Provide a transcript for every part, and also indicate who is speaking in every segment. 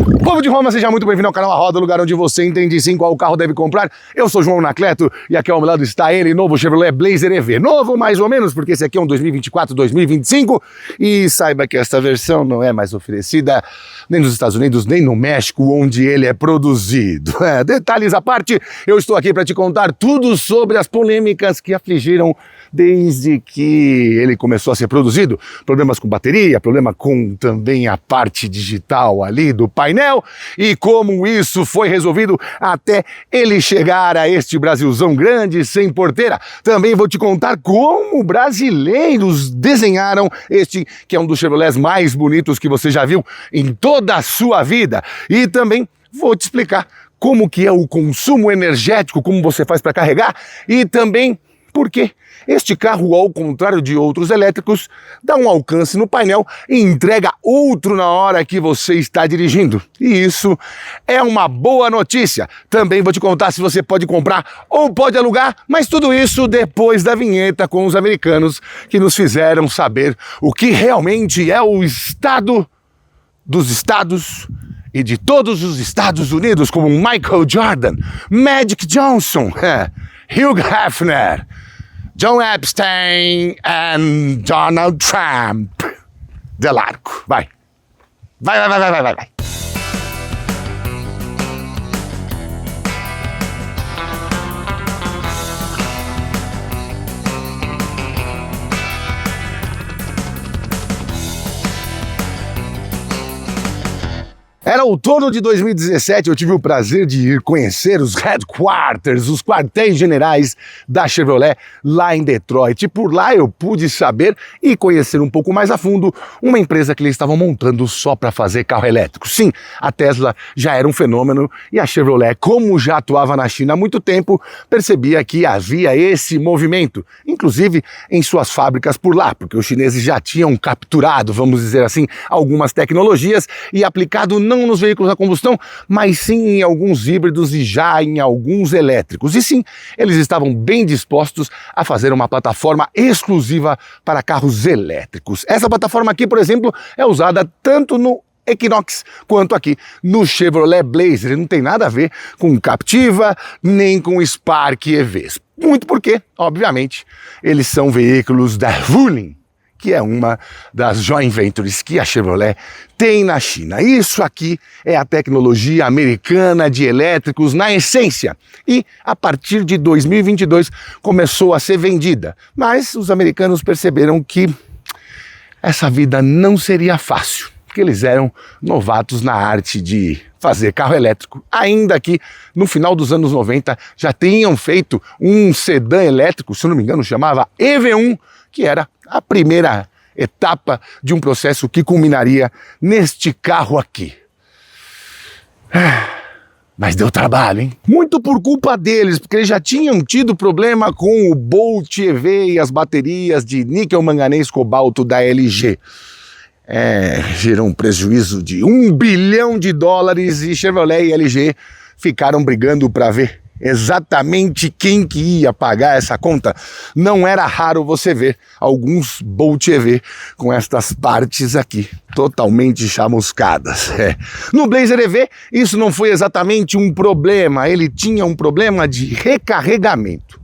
Speaker 1: Povo de Roma, seja muito bem-vindo ao canal A Roda, lugar onde você entende sim qual carro deve comprar. Eu sou João Anacleto e aqui ao meu lado está ele, novo Chevrolet Blazer EV. Novo mais ou menos, porque esse aqui é um 2024-2025 e saiba que esta versão não é mais oferecida nem nos Estados Unidos, nem no México, onde ele é produzido. Detalhes à parte, eu estou aqui para te contar tudo sobre as polêmicas que afligiram desde que ele começou a ser produzido. Problemas com bateria, problema com também a parte digital ali do painel e como isso foi resolvido até ele chegar a este Brasilzão grande sem porteira. Também vou te contar como brasileiros desenharam este, que é um dos Chevrolets mais bonitos que você já viu em toda a sua vida. E também vou te explicar como que é o consumo energético, como você faz para carregar e também por que este carro, ao contrário de outros elétricos, dá um alcance no painel e entrega outro na hora que você está dirigindo. E isso é uma boa notícia. Também vou te contar se você pode comprar ou pode alugar, mas tudo isso depois da vinheta com os americanos que nos fizeram saber o que realmente é o estado dos estados e de todos os Estados Unidos, como Michael Jordan, Magic Johnson, Hugh Hefner, John Epstein e Donald Trump. Delarco, vai. Vai. Era outono de 2017, eu tive o prazer de ir conhecer os headquarters, os quartéis generais da Chevrolet lá em Detroit. E por lá eu pude saber e conhecer um pouco mais a fundo uma empresa que eles estavam montando só para fazer carro elétrico. Sim, a Tesla já era um fenômeno e a Chevrolet, como já atuava na China há muito tempo, percebia que havia esse movimento, inclusive em suas fábricas por lá, porque os chineses já tinham capturado, vamos dizer assim, algumas tecnologias e aplicado não nos veículos a combustão, mas sim em alguns híbridos e já em alguns elétricos. E sim, eles estavam bem dispostos a fazer uma plataforma exclusiva para carros elétricos. Essa plataforma aqui, por exemplo, é usada tanto no Equinox quanto aqui no Chevrolet Blazer. Ele não tem nada a ver com Captiva nem com Spark EVs. Muito porque, obviamente, eles são veículos da Wuling, que é uma das joint ventures que a Chevrolet tem na China. Isso aqui é a tecnologia americana de elétricos na essência. E a partir de 2022 começou a ser vendida. Mas os americanos perceberam que essa vida não seria fácil, porque eles eram novatos na arte de fazer carro elétrico. Ainda que no final dos anos 90 já tinham feito um sedã elétrico, se eu não me engano chamava EV1, que era a primeira etapa de um processo que culminaria neste carro aqui. Mas deu trabalho, hein? Muito por culpa deles, porque eles já tinham tido problema com o Bolt EV e as baterias de níquel, manganês, cobalto da LG. Gerou um prejuízo de $1 bilhão e Chevrolet e LG ficaram brigando para ver exatamente quem que ia pagar essa conta. Não era raro você ver alguns Bolt EV com estas partes aqui totalmente chamuscadas. No Blazer EV isso não foi exatamente um problema, ele tinha um problema de recarregamento.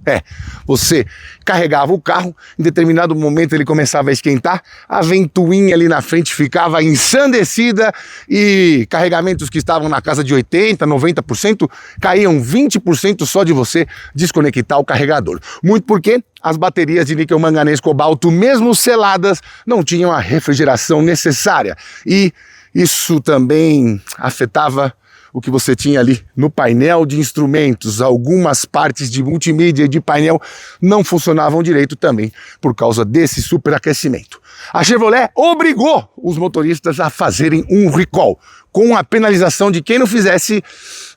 Speaker 1: Você carregava o carro, em determinado momento ele começava a esquentar, a ventoinha ali na frente ficava ensandecida e carregamentos que estavam na casa de 80%, 90%, caíam 20% só de você desconectar o carregador. Muito porque as baterias de níquel, manganês, cobalto, mesmo seladas, não tinham a refrigeração necessária. E isso também afetava o que você tinha ali no painel de instrumentos. Algumas partes de multimídia e de painel não funcionavam direito também por causa desse superaquecimento. A Chevrolet obrigou os motoristas a fazerem um recall. Com a penalização de quem não fizesse,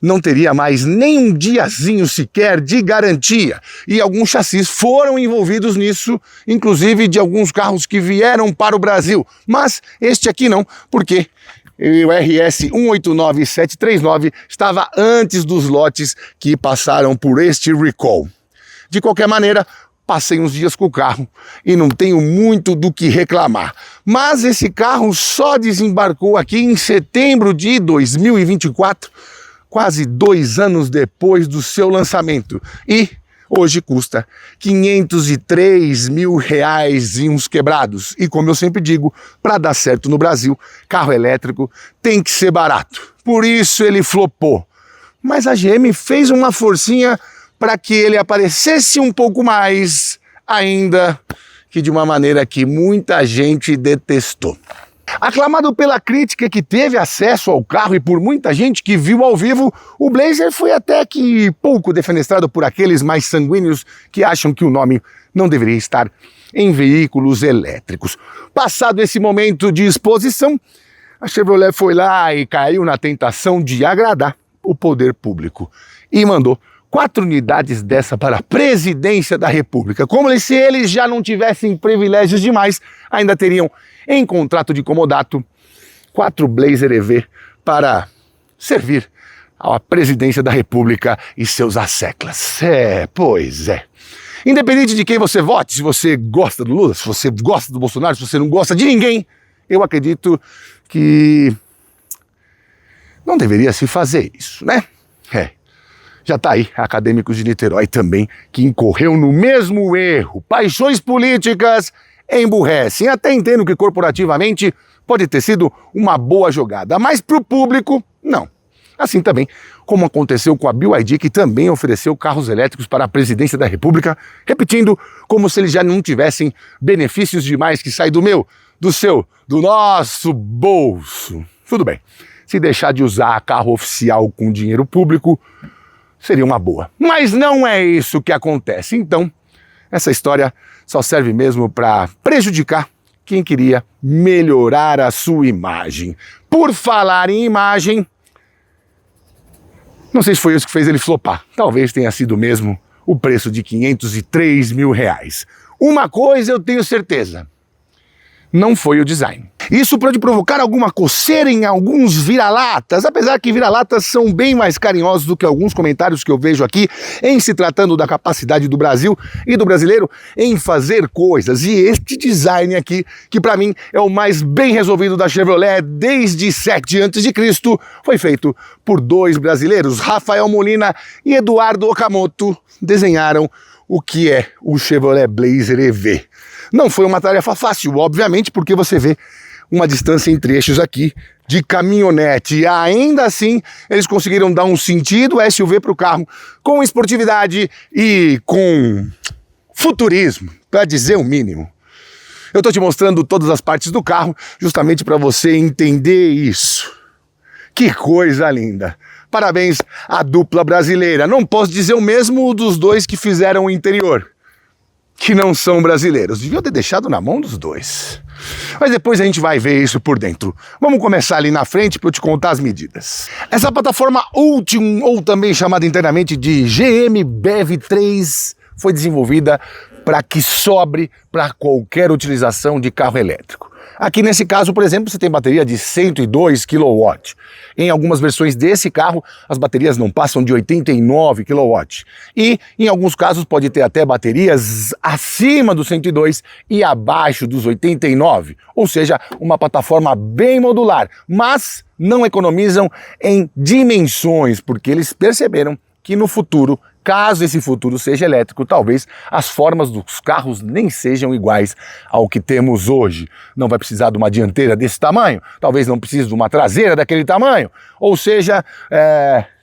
Speaker 1: não teria mais nem um diazinho sequer de garantia. E alguns chassis foram envolvidos nisso, inclusive de alguns carros que vieram para o Brasil. Mas este aqui não, porque o RS 189739 estava antes dos lotes que passaram por este recall. De qualquer maneira, passei uns dias com o carro e não tenho muito do que reclamar. Mas esse carro só desembarcou aqui em setembro de 2024, quase 2 anos depois do seu lançamento. E hoje custa R$503 mil e uns quebrados. E como eu sempre digo, para dar certo no Brasil, carro elétrico tem que ser barato. Por isso ele flopou. Mas a GM fez uma forcinha para que ele aparecesse um pouco mais, ainda que de uma maneira que muita gente detestou. Aclamado pela crítica que teve acesso ao carro e por muita gente que viu ao vivo, o Blazer foi até que pouco defenestrado por aqueles mais sanguíneos que acham que o nome não deveria estar em veículos elétricos. Passado esse momento de exposição, a Chevrolet foi lá e caiu na tentação de agradar o poder público e mandou 4 unidades dessa para a presidência da República. Como se eles já não tivessem privilégios demais, ainda teriam em contrato de comodato 4 Blazer EV para servir à presidência da República e seus asseclas. Pois é. Independente de quem você vote, se você gosta do Lula, se você gosta do Bolsonaro, se você não gosta de ninguém, eu acredito que não deveria se fazer isso, né? Já tá aí, Acadêmicos de Niterói também, que incorreu no mesmo erro. Paixões políticas emburrecem. Até entendo que corporativamente pode ter sido uma boa jogada, mas para o público, não. Assim também como aconteceu com a BYD, que também ofereceu carros elétricos para a presidência da República, repetindo como se eles já não tivessem benefícios demais que saem do meu, do seu, do nosso bolso. Tudo bem, se deixar de usar carro oficial com dinheiro público, seria uma boa. Mas não é isso que acontece. Então, essa história só serve mesmo para prejudicar quem queria melhorar a sua imagem. Por falar em imagem, não sei se foi isso que fez ele flopar. Talvez tenha sido mesmo o preço de R$503 mil. Uma coisa eu tenho certeza: não foi o design. Isso pode provocar alguma coceira em alguns vira-latas, apesar que vira-latas são bem mais carinhosos do que alguns comentários que eu vejo aqui em se tratando da capacidade do Brasil e do brasileiro em fazer coisas. E este design aqui, que para mim é o mais bem resolvido da Chevrolet desde 7 a.C., foi feito por 2 brasileiros, Rafael Molina e Eduardo Okamoto, desenharam o que é o Chevrolet Blazer EV. Não foi uma tarefa fácil, obviamente, porque você vê uma distância entre eixos aqui de caminhonete. E ainda assim, eles conseguiram dar um sentido SUV para o carro com esportividade e com futurismo, para dizer o mínimo. Eu estou te mostrando todas as partes do carro justamente para você entender isso. Que coisa linda! Parabéns à dupla brasileira. Não posso dizer o mesmo dos 2 que fizeram o interior, que não são brasileiros. Devia ter deixado na mão dos 2. Mas depois a gente vai ver isso por dentro. Vamos começar ali na frente para eu te contar as medidas. Essa plataforma Ultium, ou também chamada internamente de GM BEV3, foi desenvolvida para que sobre para qualquer utilização de carro elétrico. Aqui nesse caso, por exemplo, você tem bateria de 102 kW. Em algumas versões desse carro, as baterias não passam de 89 kW. E em alguns casos pode ter até baterias acima dos 102 e abaixo dos 89. Ou seja, uma plataforma bem modular, mas não economizam em dimensões, porque eles perceberam que no futuro, caso esse futuro seja elétrico, talvez as formas dos carros nem sejam iguais ao que temos hoje. Não vai precisar de uma dianteira desse tamanho, talvez não precise de uma traseira daquele tamanho. Ou seja,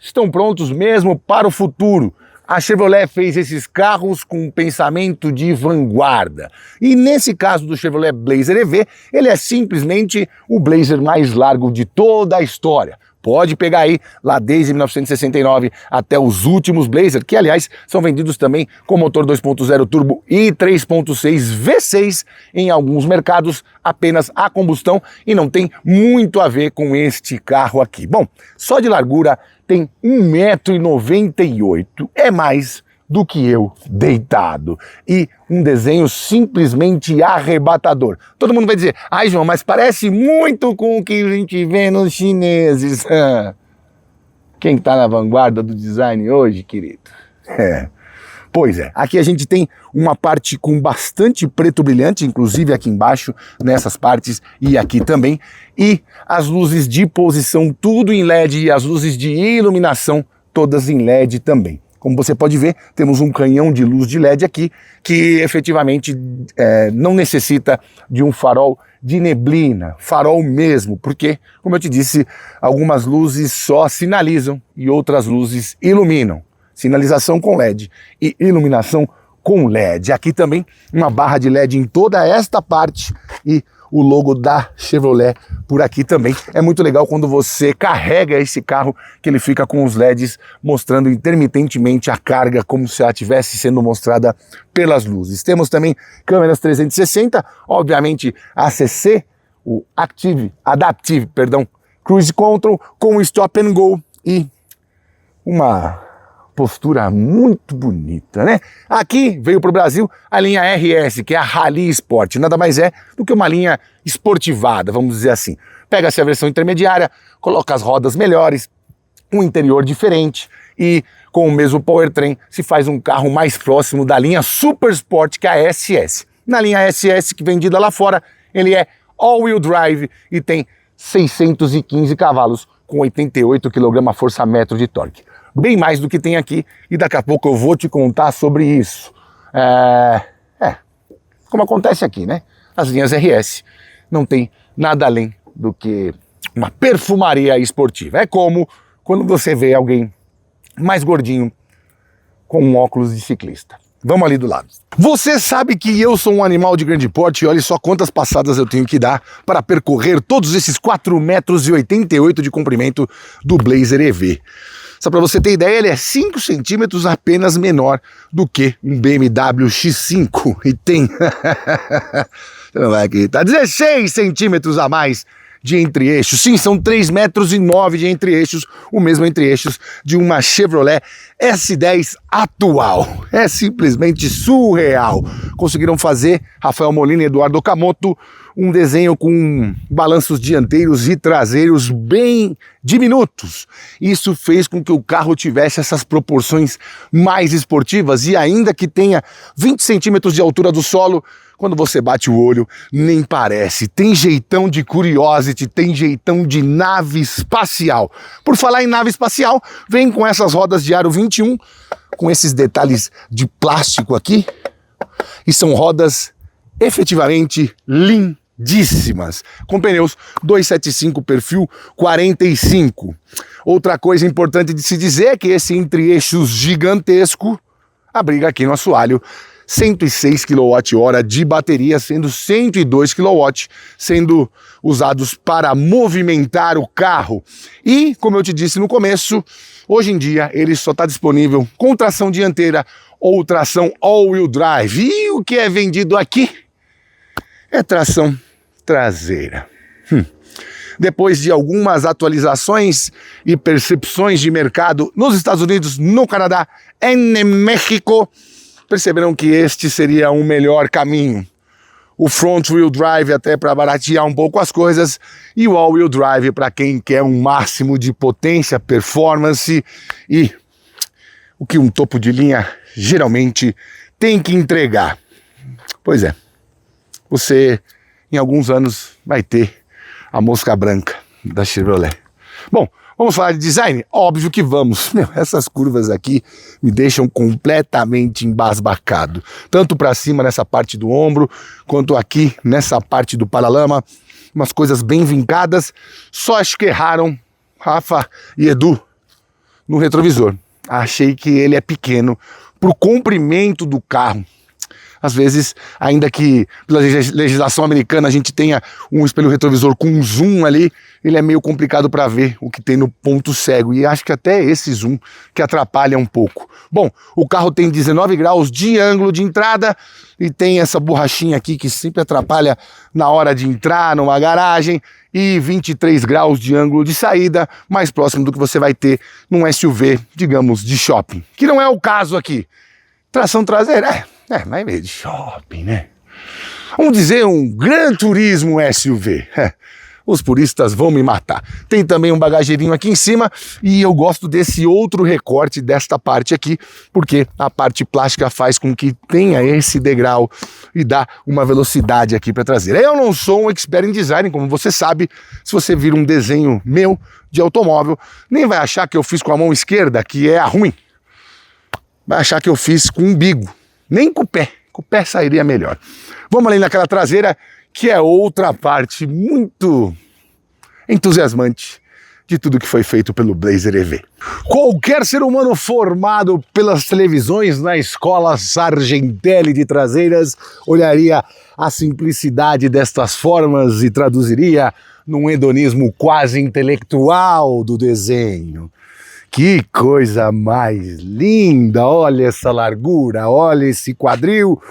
Speaker 1: estão prontos mesmo para o futuro. A Chevrolet fez esses carros com um pensamento de vanguarda. E nesse caso do Chevrolet Blazer EV, ele é simplesmente o Blazer mais largo de toda a história. Pode pegar aí, lá desde 1969 até os últimos Blazer, que aliás são vendidos também com motor 2.0 turbo e 3.6 V6 em alguns mercados, apenas a combustão, e não tem muito a ver com este carro aqui. Bom, só de largura tem 1,98 m, é mais do que eu deitado, e um desenho simplesmente arrebatador. Todo mundo vai dizer: ai, João, mas parece muito com o que a gente vê nos chineses. Quem está na vanguarda do design hoje, querido? Pois é, aqui a gente tem uma parte com bastante preto brilhante, inclusive aqui embaixo, nessas partes e aqui também, e as luzes de posição tudo em LED e as luzes de iluminação todas em LED também. Como você pode ver, temos um canhão de luz de LED aqui que efetivamente não necessita de um farol de neblina, farol mesmo, porque, como eu te disse, algumas luzes só sinalizam e outras luzes iluminam. Sinalização com LED e iluminação com LED. Aqui também uma barra de LED em toda esta parte e o logo da Chevrolet por aqui também. É muito legal quando você carrega esse carro que ele fica com os LEDs mostrando intermitentemente a carga como se ela estivesse sendo mostrada pelas luzes. Temos também câmeras 360, obviamente ACC, o Adaptive Cruise Control com Stop and Go e uma postura muito bonita, né? Aqui veio para o Brasil a linha RS, que é a Rally Sport, nada mais é do que uma linha esportivada, vamos dizer assim. Pega-se a versão intermediária, coloca as rodas melhores, um interior diferente e com o mesmo powertrain se faz um carro mais próximo da linha Super Sport, que é a SS. Na linha SS, que vendida lá fora, ele é all-wheel drive e tem 615 cavalos com 88 kgfm de torque. Bem mais do que tem aqui e daqui a pouco eu vou te contar sobre isso. Como acontece aqui, né? As linhas RS não tem nada além do que uma perfumaria esportiva. É como quando você vê alguém mais gordinho com um óculos de ciclista. Vamos ali do lado. Você sabe que eu sou um animal de grande porte e olha só quantas passadas eu tenho que dar para percorrer todos esses 4,88 m de comprimento do Blazer EV. Só para você ter ideia, ele é 5 centímetros apenas menor do que um BMW X5 e tem, você não vai acreditar, 16 centímetros a mais de entre-eixos. Sim, são 3,9 metros de entre-eixos, o mesmo entre-eixos de uma Chevrolet S10 atual. É simplesmente surreal. Conseguiram fazer, Rafael Molina e Eduardo Okamoto, um desenho com balanços dianteiros e traseiros bem diminutos. Isso fez com que o carro tivesse essas proporções mais esportivas e ainda que tenha 20 centímetros de altura do solo, quando você bate o olho, nem parece. Tem jeitão de Curiosity, tem jeitão de nave espacial. Por falar em nave espacial, vem com essas rodas de aro 21, com esses detalhes de plástico aqui, e são rodas efetivamente lindíssimas, com pneus 275 perfil 45. Outra coisa importante de se dizer é que esse entre-eixos gigantesco abriga aqui no assoalho 106 kWh de bateria, sendo 102 kW sendo usados para movimentar o carro. E, como eu te disse no começo, hoje em dia ele só está disponível com tração dianteira ou tração all-wheel drive. E o que é vendido aqui é tração traseira. Depois de algumas atualizações e percepções de mercado nos Estados Unidos, no Canadá e no México, perceberam que este seria um melhor caminho. O front-wheel drive até para baratear um pouco as coisas e o all-wheel drive para quem quer um máximo de potência, performance e o que um topo de linha geralmente tem que entregar. Pois é, você em alguns anos vai ter a mosca branca da Chevrolet. Bom, vamos falar de design? Óbvio que vamos. Essas curvas aqui me deixam completamente embasbacado. Tanto para cima nessa parte do ombro, quanto aqui nessa parte do paralama. Umas coisas bem vincadas. Só acho que erraram Rafa e Edu no retrovisor. Achei que ele é pequeno para o comprimento do carro. Às vezes, ainda que pela legislação americana a gente tenha um espelho retrovisor com um zoom ali, ele é meio complicado para ver o que tem no ponto cego. E acho que até esse zoom que atrapalha um pouco. Bom, o carro tem 19 graus de ângulo de entrada e tem essa borrachinha aqui que sempre atrapalha na hora de entrar numa garagem. E 23 graus de ângulo de saída, mais próximo do que você vai ter num SUV, digamos, de shopping. Que não é o caso aqui. Tração traseira, mas meio de shopping, né? Vamos dizer um Gran Turismo SUV. os puristas vão me matar. Tem também um bagageirinho aqui em cima e eu gosto desse outro recorte desta parte aqui, porque a parte plástica faz com que tenha esse degrau e dá uma velocidade aqui para traseira. Eu não sou um expert em design, como você sabe, se você vir um desenho meu de automóvel, nem vai achar que eu fiz com a mão esquerda, que é a ruim. Vai achar que eu fiz com o umbigo, nem com o pé sairia melhor. Vamos ali naquela traseira, que é outra parte muito entusiasmante de tudo que foi feito pelo Blazer EV. Qualquer ser humano formado pelas televisões na escola Sargentelli de traseiras olharia a simplicidade destas formas e traduziria num hedonismo quase intelectual do desenho. Que coisa mais linda! Olha essa largura, olha esse quadril,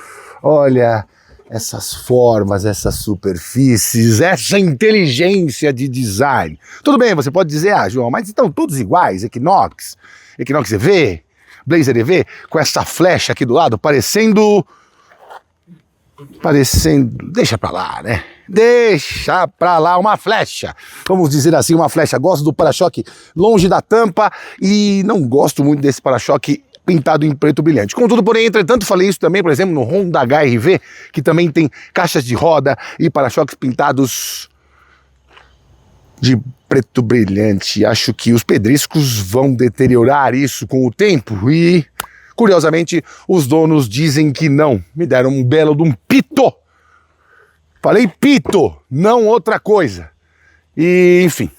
Speaker 1: olha essas formas, essas superfícies, essa inteligência de design. Tudo bem, você pode dizer, João, mas estão todos iguais, Equinox EV, Blazer EV, com essa flecha aqui do lado, parecendo... Deixa pra lá, né? Deixa pra lá uma flecha. Vamos dizer assim, uma flecha. Gosto do para-choque longe da tampa e não gosto muito desse para-choque pintado em preto brilhante. Contudo, porém, entretanto, falei isso também, por exemplo, no Honda HR-V, que também tem caixas de roda e para-choques pintados de preto brilhante. Acho que os pedriscos vão deteriorar isso com o tempo e, curiosamente, os donos dizem que não. Me deram um belo de um pito. Falei pito, não outra coisa. E, enfim,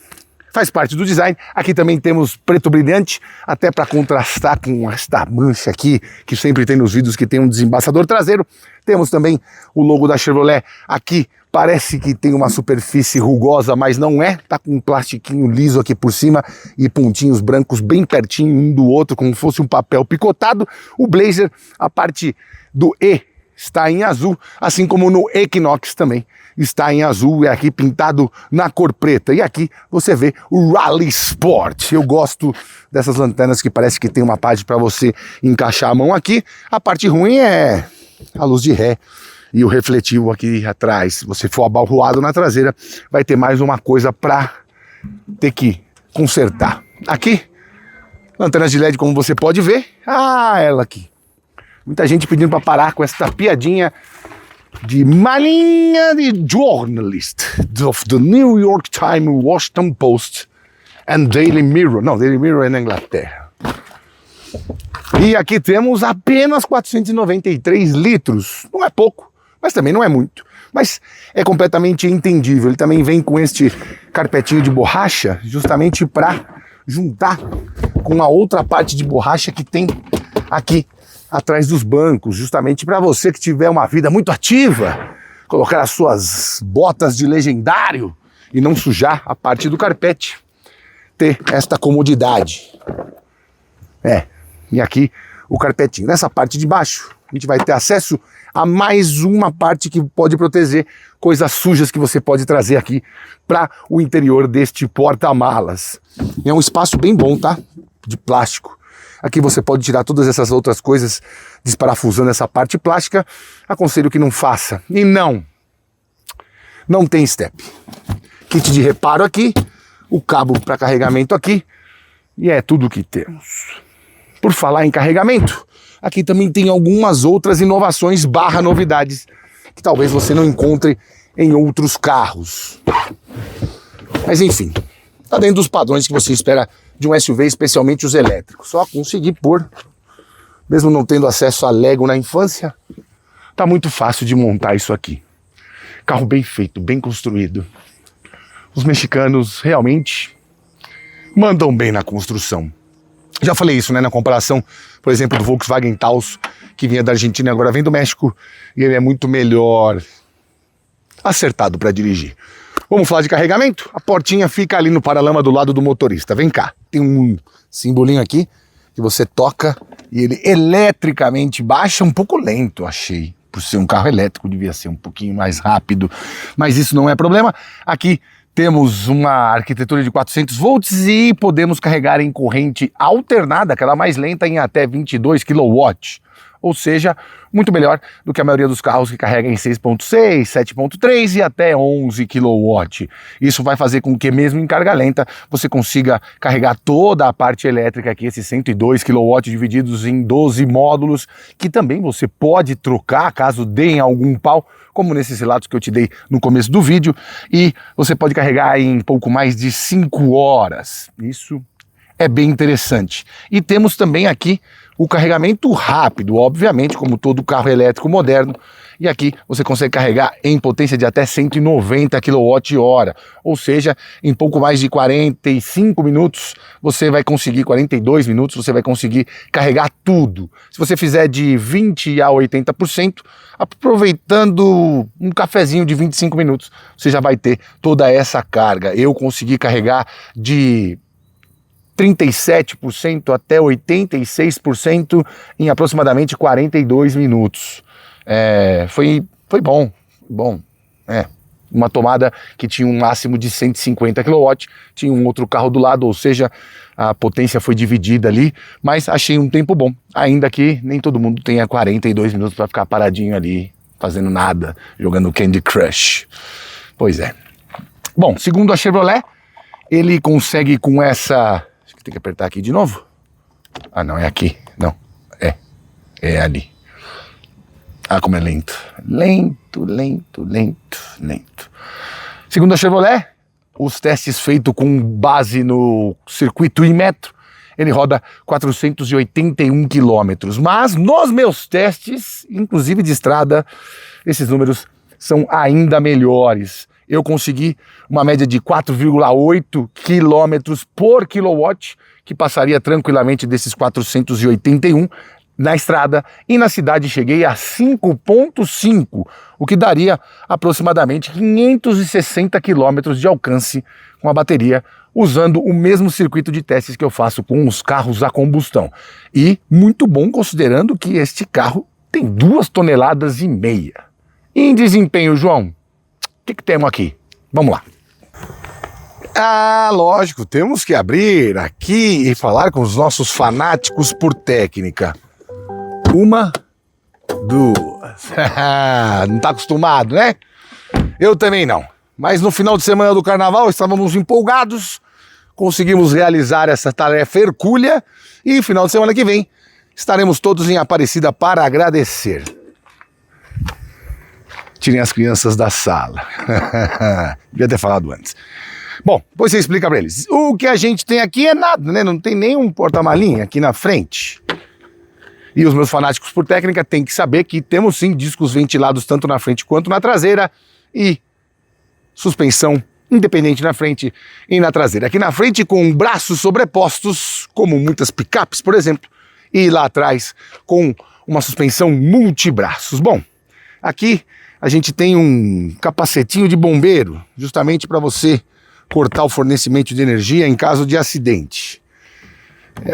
Speaker 1: faz parte do design. Aqui também temos preto brilhante, até para contrastar com esta mancha aqui, que sempre tem nos vídeos que tem um desembaçador traseiro. Temos também o logo da Chevrolet aqui. Parece que tem uma superfície rugosa, mas não é. Tá com um plastiquinho liso aqui por cima e pontinhos brancos bem pertinho um do outro, como se fosse um papel picotado. O Blazer, a parte do E está em azul, assim como no Equinox também está em azul, é aqui pintado na cor preta. E aqui você vê o Rally Sport. Eu gosto dessas lanternas que parece que tem uma parte para você encaixar a mão aqui. A parte ruim é a luz de ré e o refletivo aqui atrás. Se você for abalroado na traseira, vai ter mais uma coisa para ter que consertar. Aqui, lanternas de LED, como você pode ver. Ela aqui. Muita gente pedindo para parar com essa piadinha de malinha de journalist of the New York Times, Washington Post and Daily Mirror. Não, Daily Mirror é na Inglaterra. E aqui temos apenas 493 litros. Não é pouco, mas também não é muito. Mas é completamente entendível. Ele também vem com este carpetinho de borracha, justamente para juntar com a outra parte de borracha que tem aqui atrás dos bancos, justamente para você que tiver uma vida muito ativa, colocar as suas botas de legendário e não sujar a parte do carpete, ter esta comodidade. E aqui o carpetinho. Nessa parte de baixo, a gente vai ter acesso a mais uma parte que pode proteger coisas sujas que você pode trazer aqui para o interior deste porta-malas. É um espaço bem bom, tá? De plástico. Aqui você pode tirar todas essas outras coisas desparafusando essa parte plástica. Aconselho que não faça. E não tem step. Kit de reparo aqui, o cabo para carregamento aqui e é tudo que temos. Por falar em carregamento, aqui também tem algumas outras inovações / novidades que talvez você não encontre em outros carros. Mas enfim, tá dentro dos padrões que você espera de um SUV, especialmente os elétricos. Só conseguir pôr, mesmo não tendo acesso a Lego na infância, tá muito fácil de montar isso aqui. Carro bem feito, bem construído. Os mexicanos realmente mandam bem na construção. Já falei isso, né, na comparação, por exemplo, do Volkswagen Taos, que vinha da Argentina e agora vem do México, e ele é muito melhor acertado para dirigir. Vamos falar de carregamento? A portinha fica ali no paralama do lado do motorista. Vem cá, tem um simbolinho aqui que você toca e ele eletricamente baixa, um pouco lento, achei. Por ser um carro elétrico, devia ser um pouquinho mais rápido, mas isso não é problema. Aqui temos uma arquitetura de 400 volts e podemos carregar em corrente alternada, aquela mais lenta, em até 22 kW. ou seja, muito melhor do que a maioria dos carros que carregam em 6.6, 7.3 e até 11 kW. Isso vai fazer com que mesmo em carga lenta você consiga carregar toda a parte elétrica aqui, esses 102 kW divididos em 12 módulos, que também você pode trocar caso dê em algum pau, como nesses relatos que eu te dei no começo do vídeo, e você pode carregar em pouco mais de 5 horas. Isso é bem interessante. E temos também aqui o carregamento rápido, obviamente, como todo carro elétrico moderno, e aqui você consegue carregar em potência de até 190 kWh, ou seja, em pouco mais de 45 minutos você vai conseguir, 42 minutos você vai conseguir carregar tudo. Se você fizer de 20 a 80%, aproveitando um cafezinho de 25 minutos, você já vai ter toda essa carga. Eu consegui carregar de 37% até 86% em aproximadamente 42 minutos. Foi bom. Uma tomada que tinha um máximo de 150 kW, tinha um outro carro do lado, ou seja, a potência foi dividida ali, mas achei um tempo bom, ainda que nem todo mundo tenha 42 minutos para ficar paradinho ali, fazendo nada, jogando Candy Crush. Pois é. Bom, segundo a Chevrolet, ele consegue com essa... Tem que apertar aqui de novo? Ah, não, é aqui. Não, é ali. Ah, como é lento. Lento. Segundo a Chevrolet, os testes feitos com base no circuito Inmetro, ele roda 481 km. Mas nos meus testes, inclusive de estrada, esses números são ainda melhores. Eu consegui uma média de 4,8 km por quilowatt, que passaria tranquilamente desses 481 na estrada, e na cidade cheguei a 5,5, o que daria aproximadamente 560 km de alcance com a bateria, usando o mesmo circuito de testes que eu faço com os carros a combustão. E muito bom considerando que este carro tem 2,5 toneladas. Em desempenho, João, o que temos aqui? Vamos lá. Ah, lógico, temos que abrir aqui e falar com os nossos fanáticos por técnica. 1, 2. Não tá acostumado, né? Eu também não. Mas no final de semana do carnaval estávamos empolgados, conseguimos realizar essa tarefa hercúlea e final de semana que vem estaremos todos em Aparecida para agradecer. Tirem as crianças da sala. Devia ter falado antes. Bom, depois você explica para eles. O que a gente tem aqui é nada, né? Não tem nenhum porta-malinha aqui na frente. E os meus fanáticos por técnica têm que saber que temos sim discos ventilados tanto na frente quanto na traseira e suspensão independente na frente e na traseira. Aqui na frente com braços sobrepostos, como muitas picapes, por exemplo, e lá atrás com uma suspensão multibraços. Bom, aqui a gente tem um capacetinho de bombeiro, justamente para você cortar o fornecimento de energia em caso de acidente.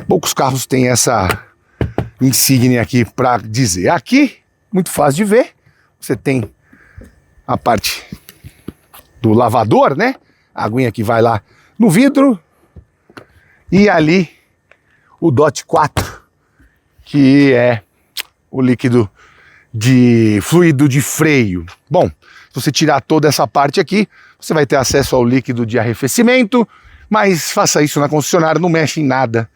Speaker 1: Poucos carros têm essa insígnia aqui para dizer. Aqui, muito fácil de ver, você tem a parte do lavador, né? A aguinha que vai lá no vidro. E ali o DOT 4, que é o líquido de fluido de freio. Bom, se você tirar toda essa parte aqui, você vai ter acesso ao líquido de arrefecimento, mas faça isso na concessionária, não mexe em nada.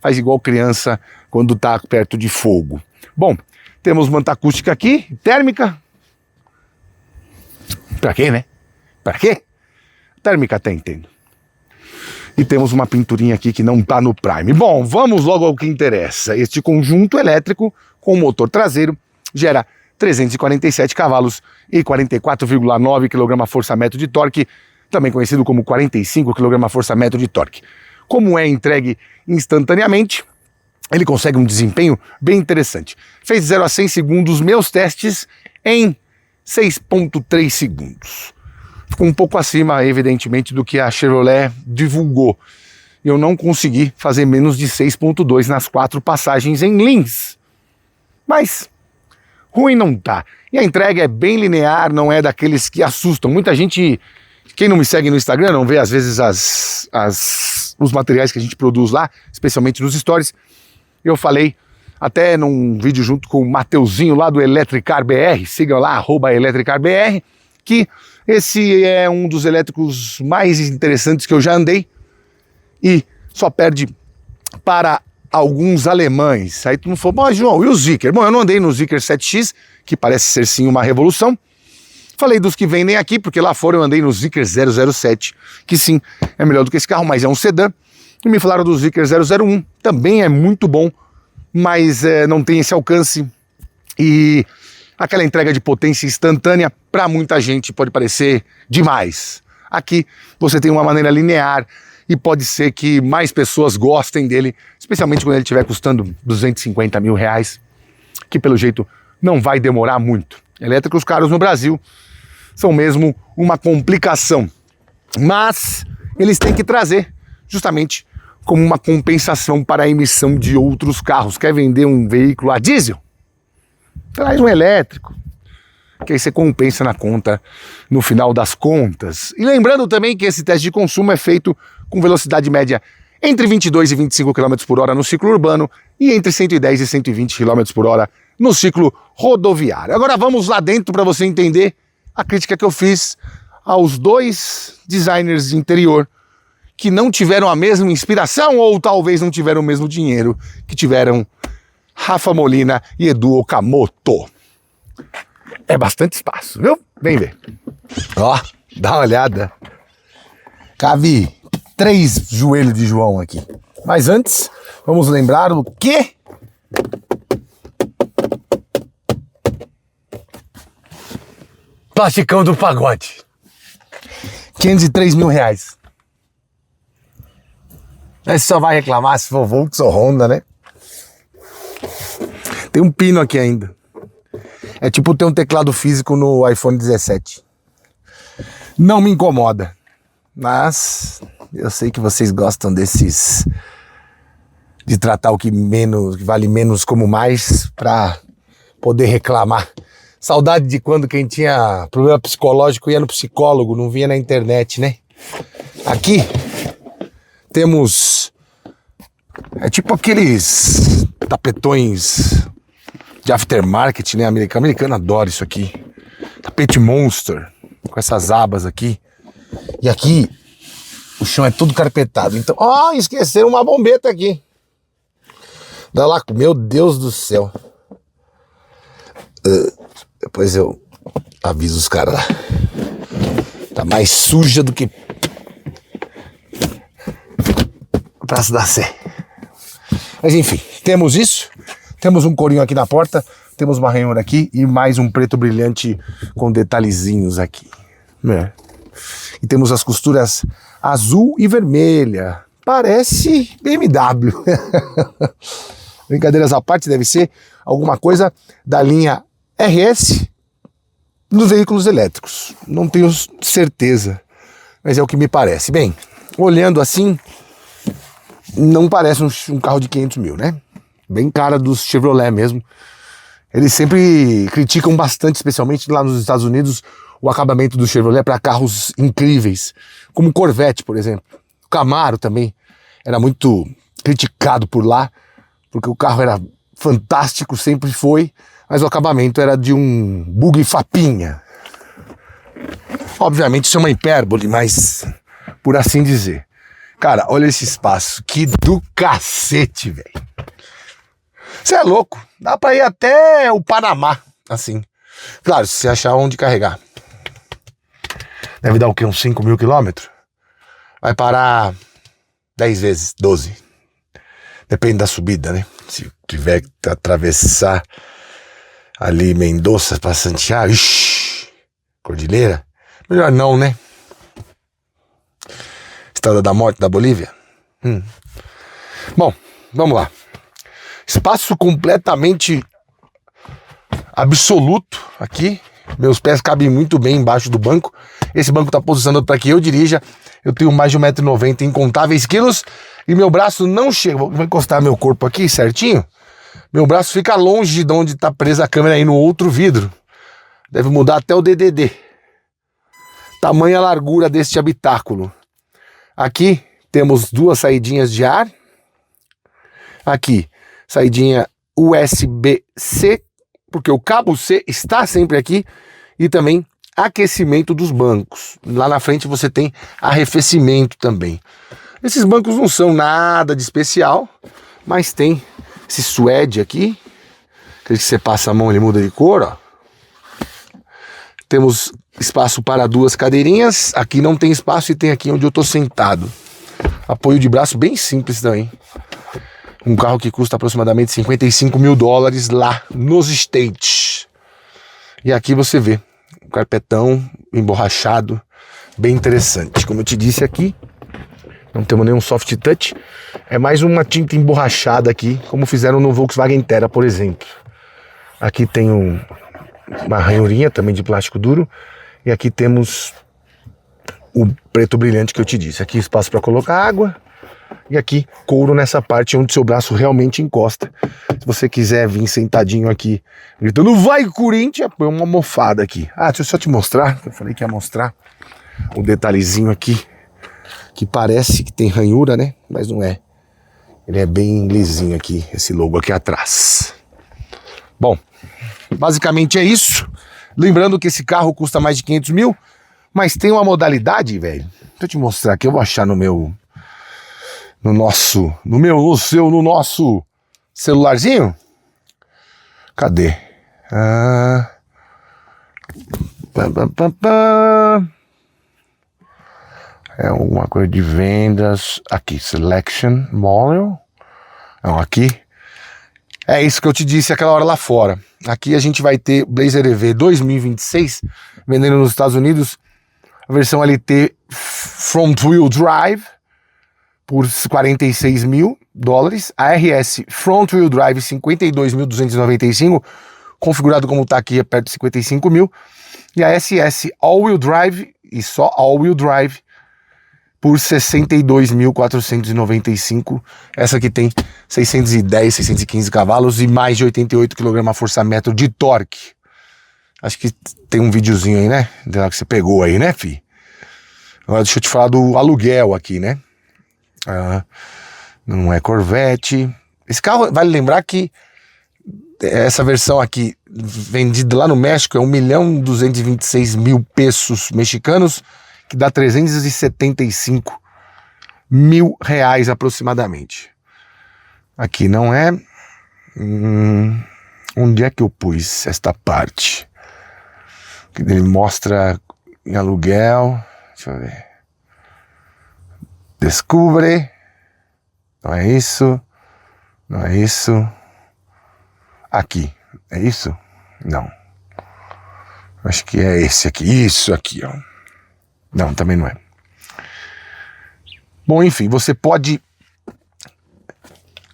Speaker 1: Faz igual criança quando está perto de fogo. Bom, temos manta acústica aqui, térmica. Pra quê, né? Pra quê? Térmica até entendo. E temos uma pinturinha aqui que não está no Prime. Bom, vamos logo ao que interessa. Este conjunto elétrico com motor traseiro gera 347 cavalos e 44,9 kgfm de torque, também conhecido como 45 kgfm de torque. Como é entregue instantaneamente, ele consegue um desempenho bem interessante. Fez 0 a 100 segundos meus testes em 6,3 segundos. Ficou um pouco acima, evidentemente, do que a Chevrolet divulgou. Eu não consegui fazer menos de 6,2 nas 4 passagens em Lins. Mas ruim não tá. E a entrega é bem linear, não é daqueles que assustam. Muita gente, quem não me segue no Instagram, não vê às vezes os materiais que a gente produz lá, especialmente nos stories. Eu falei até num vídeo junto com o Mateuzinho lá do Electricar BR, sigam lá, @Electricar BR, que esse é um dos elétricos mais interessantes que eu já andei e só perde para alguns alemães. Aí tu não falou, bom, João, e o Zeekr? Bom, eu não andei no Zeekr 7X, que parece ser sim uma revolução. Falei dos que vendem aqui, porque lá fora eu andei no Zeekr 007, que sim, é melhor do que esse carro, mas é um sedã. E me falaram do Zeekr 001, também é muito bom, mas não tem esse alcance e aquela entrega de potência instantânea para muita gente pode parecer demais. Aqui você tem uma maneira linear e pode ser que mais pessoas gostem dele, especialmente quando ele estiver custando 250 mil reais, que pelo jeito não vai demorar muito. Elétricos caros no Brasil são mesmo uma complicação, mas eles têm que trazer justamente como uma compensação para a emissão de outros carros. Quer vender um veículo a diesel? Traz um elétrico, que aí você compensa na conta no final das contas. E lembrando também que esse teste de consumo é feito com velocidade média entre 22 e 25 km por hora no ciclo urbano e entre 110 e 120 km por hora no ciclo rodoviário. Agora vamos lá dentro para você entender a crítica que eu fiz aos dois designers de interior que não tiveram a mesma inspiração ou talvez não tiveram o mesmo dinheiro que tiveram Rafa Molina e Edu Okamoto. É bastante espaço, viu? Vem ver. Ó, dá uma olhada. Cabe 3 joelhos de João aqui. Mas antes, vamos lembrar o quê? Plasticão do pagode. 503 mil reais. Aí você só vai reclamar se for Volks ou Honda, né? Tem um pino aqui ainda. É tipo ter um teclado físico no iPhone 17. Não me incomoda. Mas eu sei que vocês gostam desses... de tratar o que vale menos como mais pra poder reclamar. Saudade de quando quem tinha problema psicológico ia no psicólogo, não via na internet, né? Aqui temos... é tipo aqueles tapetões de aftermarket, né? Americano adora isso aqui. Tapete Monster, com essas abas aqui. E aqui o chão é todo carpetado. Então, esqueceram uma bombeta aqui. Dá lá, meu Deus do céu. Depois eu aviso os caras lá. Tá mais suja do que Praça da Sé. Mas enfim, temos isso. Temos um corinho aqui na porta. Temos uma ranhura aqui e mais um preto brilhante com detalhezinhos aqui. E temos as costuras azul e vermelha. Parece BMW. Brincadeiras à parte, deve ser alguma coisa da linha RS dos veículos elétricos. Não tenho certeza, mas é o que me parece. Bem, olhando assim, não parece um carro de 500 mil, né? Bem cara dos Chevrolet mesmo. Eles sempre criticam bastante, especialmente lá nos Estados Unidos, o acabamento do Chevrolet para carros incríveis, como o Corvette, por exemplo. O Camaro também era muito criticado por lá, porque o carro era fantástico, sempre foi, mas o acabamento era de um bug fapinha. Obviamente isso é uma hipérbole, mas por assim dizer. Cara, olha esse espaço, que do cacete, velho. Você é louco, dá pra ir até o Panamá, assim. Claro, se você achar onde carregar. Deve dar o quê? Uns 5 mil quilômetros? Vai parar 10 vezes, 12. Depende da subida, né? Se tiver que atravessar ali Mendoza pra Santiago, Cordilheira, melhor não, né? Estrada da Morte da Bolívia. Bom, vamos lá. Espaço completamente absoluto aqui. Meus pés cabem muito bem embaixo do banco. Esse banco está posicionado para que eu dirija. Eu tenho mais de 1,90 m, incontáveis quilos. E meu braço não chega. Vou encostar meu corpo aqui certinho. Meu braço fica longe de onde está presa a câmera aí no outro vidro. Deve mudar até o DDD. Tamanha largura deste habitáculo. Aqui temos 2 saidinhas de ar. Aqui, saidinha USB-C, porque o cabo C está sempre aqui, e também aquecimento dos bancos. Lá na frente você tem arrefecimento também. Esses bancos não são nada de especial, mas tem esse suede aqui, que você passa a mão e ele muda de cor, ó. Temos espaço para 2 cadeirinhas, aqui não tem espaço e tem aqui onde eu tô sentado. Apoio de braço bem simples também. Um carro que custa aproximadamente $55 mil lá nos States. E aqui você vê um carpetão emborrachado, bem interessante. Como eu te disse aqui, não temos nenhum soft touch, é mais uma tinta emborrachada aqui, como fizeram no Volkswagen Terra, por exemplo. Aqui tem uma ranhurinha também de plástico duro, e aqui temos o preto brilhante que eu te disse. Aqui espaço para colocar água, e aqui couro nessa parte onde seu braço realmente encosta. Se você quiser vir sentadinho aqui gritando vai Corinthians, põe uma almofada aqui. Deixa eu só te mostrar, eu falei que ia mostrar o detalhezinho aqui, que parece que tem ranhura, né? Mas não é. Ele é bem lisinho aqui, esse logo aqui atrás. Bom, basicamente é isso. Lembrando que esse carro custa mais de 500 mil, mas tem uma modalidade, velho. Deixa eu te mostrar aqui, eu vou achar no nosso celularzinho. Cadê? É alguma coisa de vendas. Aqui, Selection Model. Não, aqui. É isso que eu te disse aquela hora lá fora. Aqui a gente vai ter Blazer EV 2026 vendendo nos Estados Unidos a versão LT Front Wheel Drive por $46 mil. A RS Front Wheel Drive 52.295, configurado como tá aqui, é perto de 55 mil. E a SS All Wheel Drive, e só All Wheel Drive, por 62.495. Essa aqui tem 610, 615 cavalos e mais de 88 kgfm de torque. Acho que tem um videozinho aí, né? Que você pegou aí, né, fi? Agora deixa eu te falar do aluguel aqui, né? Não é Corvette. Esse carro, vale lembrar que essa versão aqui, vendida lá no México, é 1.226.000 pesos mexicanos, que dá 375 mil reais aproximadamente. Aqui não é. Onde é que eu pus esta parte? Ele mostra em aluguel. Deixa eu ver. Descobre. Não é isso. Não é isso. Aqui. É isso? Não. Acho que é esse aqui. Isso aqui, ó. Não, também não é. Bom, enfim, você pode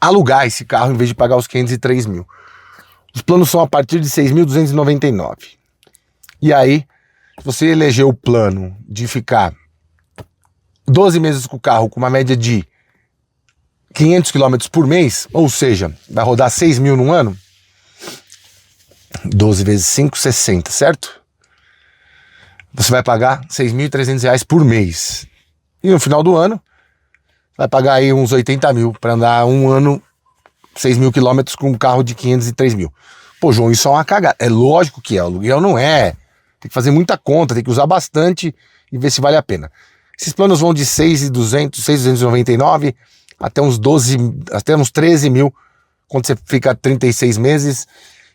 Speaker 1: alugar esse carro em vez de pagar os 503 mil. Os planos são a partir de 6.299. E aí, se você eleger o plano de ficar 12 meses com o carro com uma média de 500 km por mês, ou seja, vai rodar 6 mil num ano, 12 vezes 5, 60, certo? Você vai pagar R$6.300 por mês. E no final do ano, vai pagar aí uns 80 mil para andar um ano, 6 mil quilômetros com um carro de 503 mil. Pô, João, isso é uma cagada. É lógico que é, o aluguel não é. Tem que fazer muita conta, tem que usar bastante e ver se vale a pena. Esses planos vão de 6.200, 6.299 até uns 12, até uns 13 mil, quando você fica 36 meses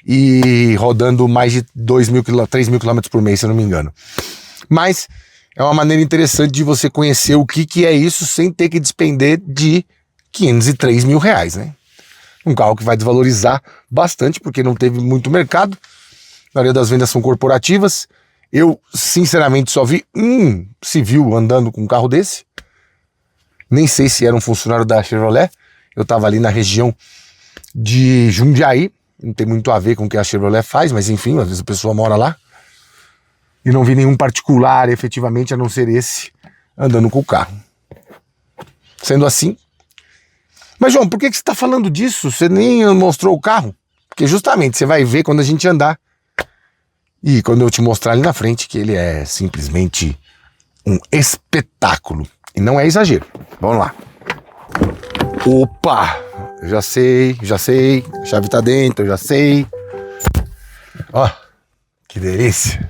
Speaker 1: e rodando mais de 3 mil quilômetros por mês, se eu não me engano. Mas é uma maneira interessante de você conhecer o que é isso sem ter que despender de 503 mil reais, né? Um carro que vai desvalorizar bastante porque não teve muito mercado. A maioria das vendas são corporativas. Eu, sinceramente, só vi um civil andando com um carro desse. Nem sei se era um funcionário da Chevrolet. Eu estava ali na região de Jundiaí. Não tem muito a ver com o que a Chevrolet faz, mas enfim, às vezes a pessoa mora lá. E não vi nenhum particular, efetivamente, a não ser esse, andando com o carro. Sendo assim... Mas, João, por que você está falando disso? Você nem mostrou o carro? Porque justamente você vai ver quando a gente andar. E quando eu te mostrar ali na frente que ele é simplesmente um espetáculo. E não é exagero. Vamos lá. Opa! eu já sei. A chave tá dentro, eu já sei. Ó, que delícia.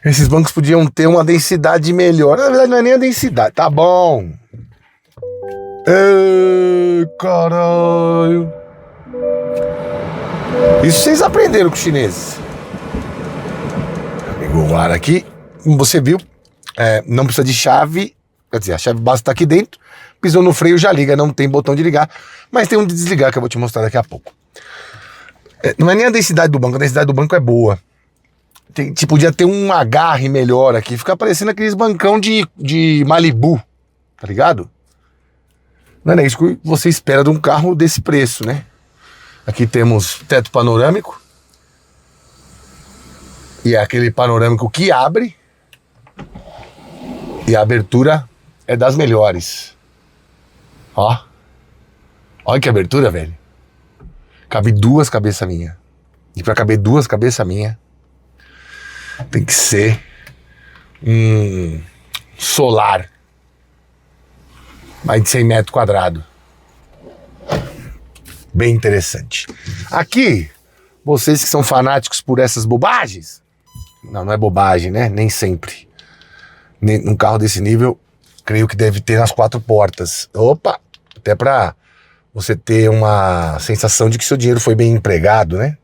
Speaker 1: Esses bancos podiam ter uma densidade melhor. Na verdade, não é nem a densidade. Tá bom. Ei, caralho. Isso vocês aprenderam com os chineses. Ligou o ar aqui. Como você viu, não precisa de chave. Quer dizer, a chave base tá aqui dentro. Pisou no freio, já liga. Não tem botão de ligar. Mas tem um de desligar que eu vou te mostrar daqui a pouco. Não é nem a densidade do banco. A densidade do banco é boa. Podia ter um agarre melhor aqui. Fica parecendo aqueles bancão de Malibu. Tá ligado? Não é isso que você espera de um carro desse preço, né? Aqui temos teto panorâmico. E é aquele panorâmico que abre. E a abertura é das melhores. Ó. Olha que abertura, velho. Cabe 2 cabeças minhas. E pra caber 2 cabeças minhas, tem que ser um solar. Mais de 100 metros quadrados. Bem interessante. Aqui, vocês que são fanáticos por essas bobagens. Não é bobagem, né? Nem sempre. Num carro desse nível, creio que deve ter nas 4 portas. Opa! Até pra você ter uma sensação de que seu dinheiro foi bem empregado, né?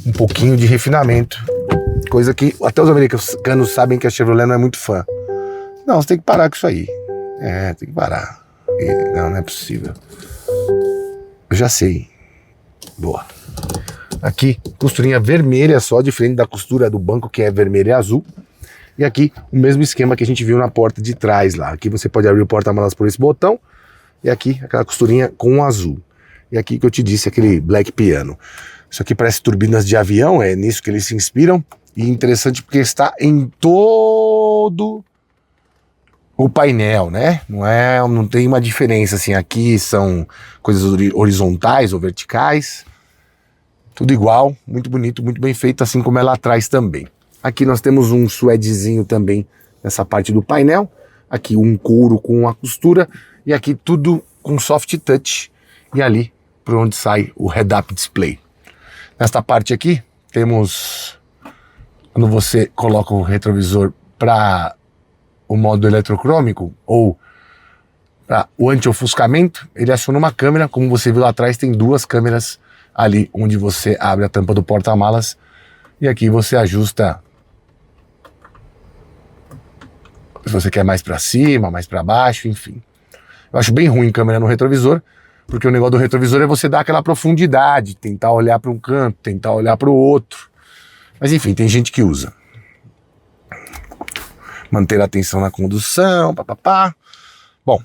Speaker 1: Um pouquinho de refinamento. Coisa que até os americanos sabem que a Chevrolet não é muito fã. Não, você tem que parar com isso aí. Tem que parar. Não é possível. Eu já sei. Boa. Aqui, costurinha vermelha só, diferente da costura do banco que é vermelha e azul. E aqui, o mesmo esquema que a gente viu na porta de trás lá. Aqui você pode abrir o porta-malas por esse botão. E aqui, aquela costurinha com azul. E aqui que eu te disse, aquele black piano. Isso aqui parece turbinas de avião, é nisso que eles se inspiram. E interessante porque está em todo o painel, né? Não tem uma diferença assim. Aqui são coisas horizontais ou verticais. Tudo igual, muito bonito, muito bem feito, assim como é lá atrás também. Aqui nós temos um suedezinho também nessa parte do painel. Aqui um couro com a costura. E aqui tudo com soft touch. E ali, por onde sai o head-up display. Nesta parte aqui, temos... Quando você coloca o retrovisor para o modo eletrocrômico ou para o anti-ofuscamento, ele aciona uma câmera. Como você viu lá atrás, tem 2 câmeras ali onde você abre a tampa do porta-malas. E aqui você ajusta se você quer mais para cima, mais para baixo, enfim. Eu acho bem ruim câmera no retrovisor, porque o negócio do retrovisor é você dar aquela profundidade, tentar olhar para um canto, tentar olhar para o outro. Mas enfim, tem gente que usa. Manter a atenção na condução, papapá. Bom,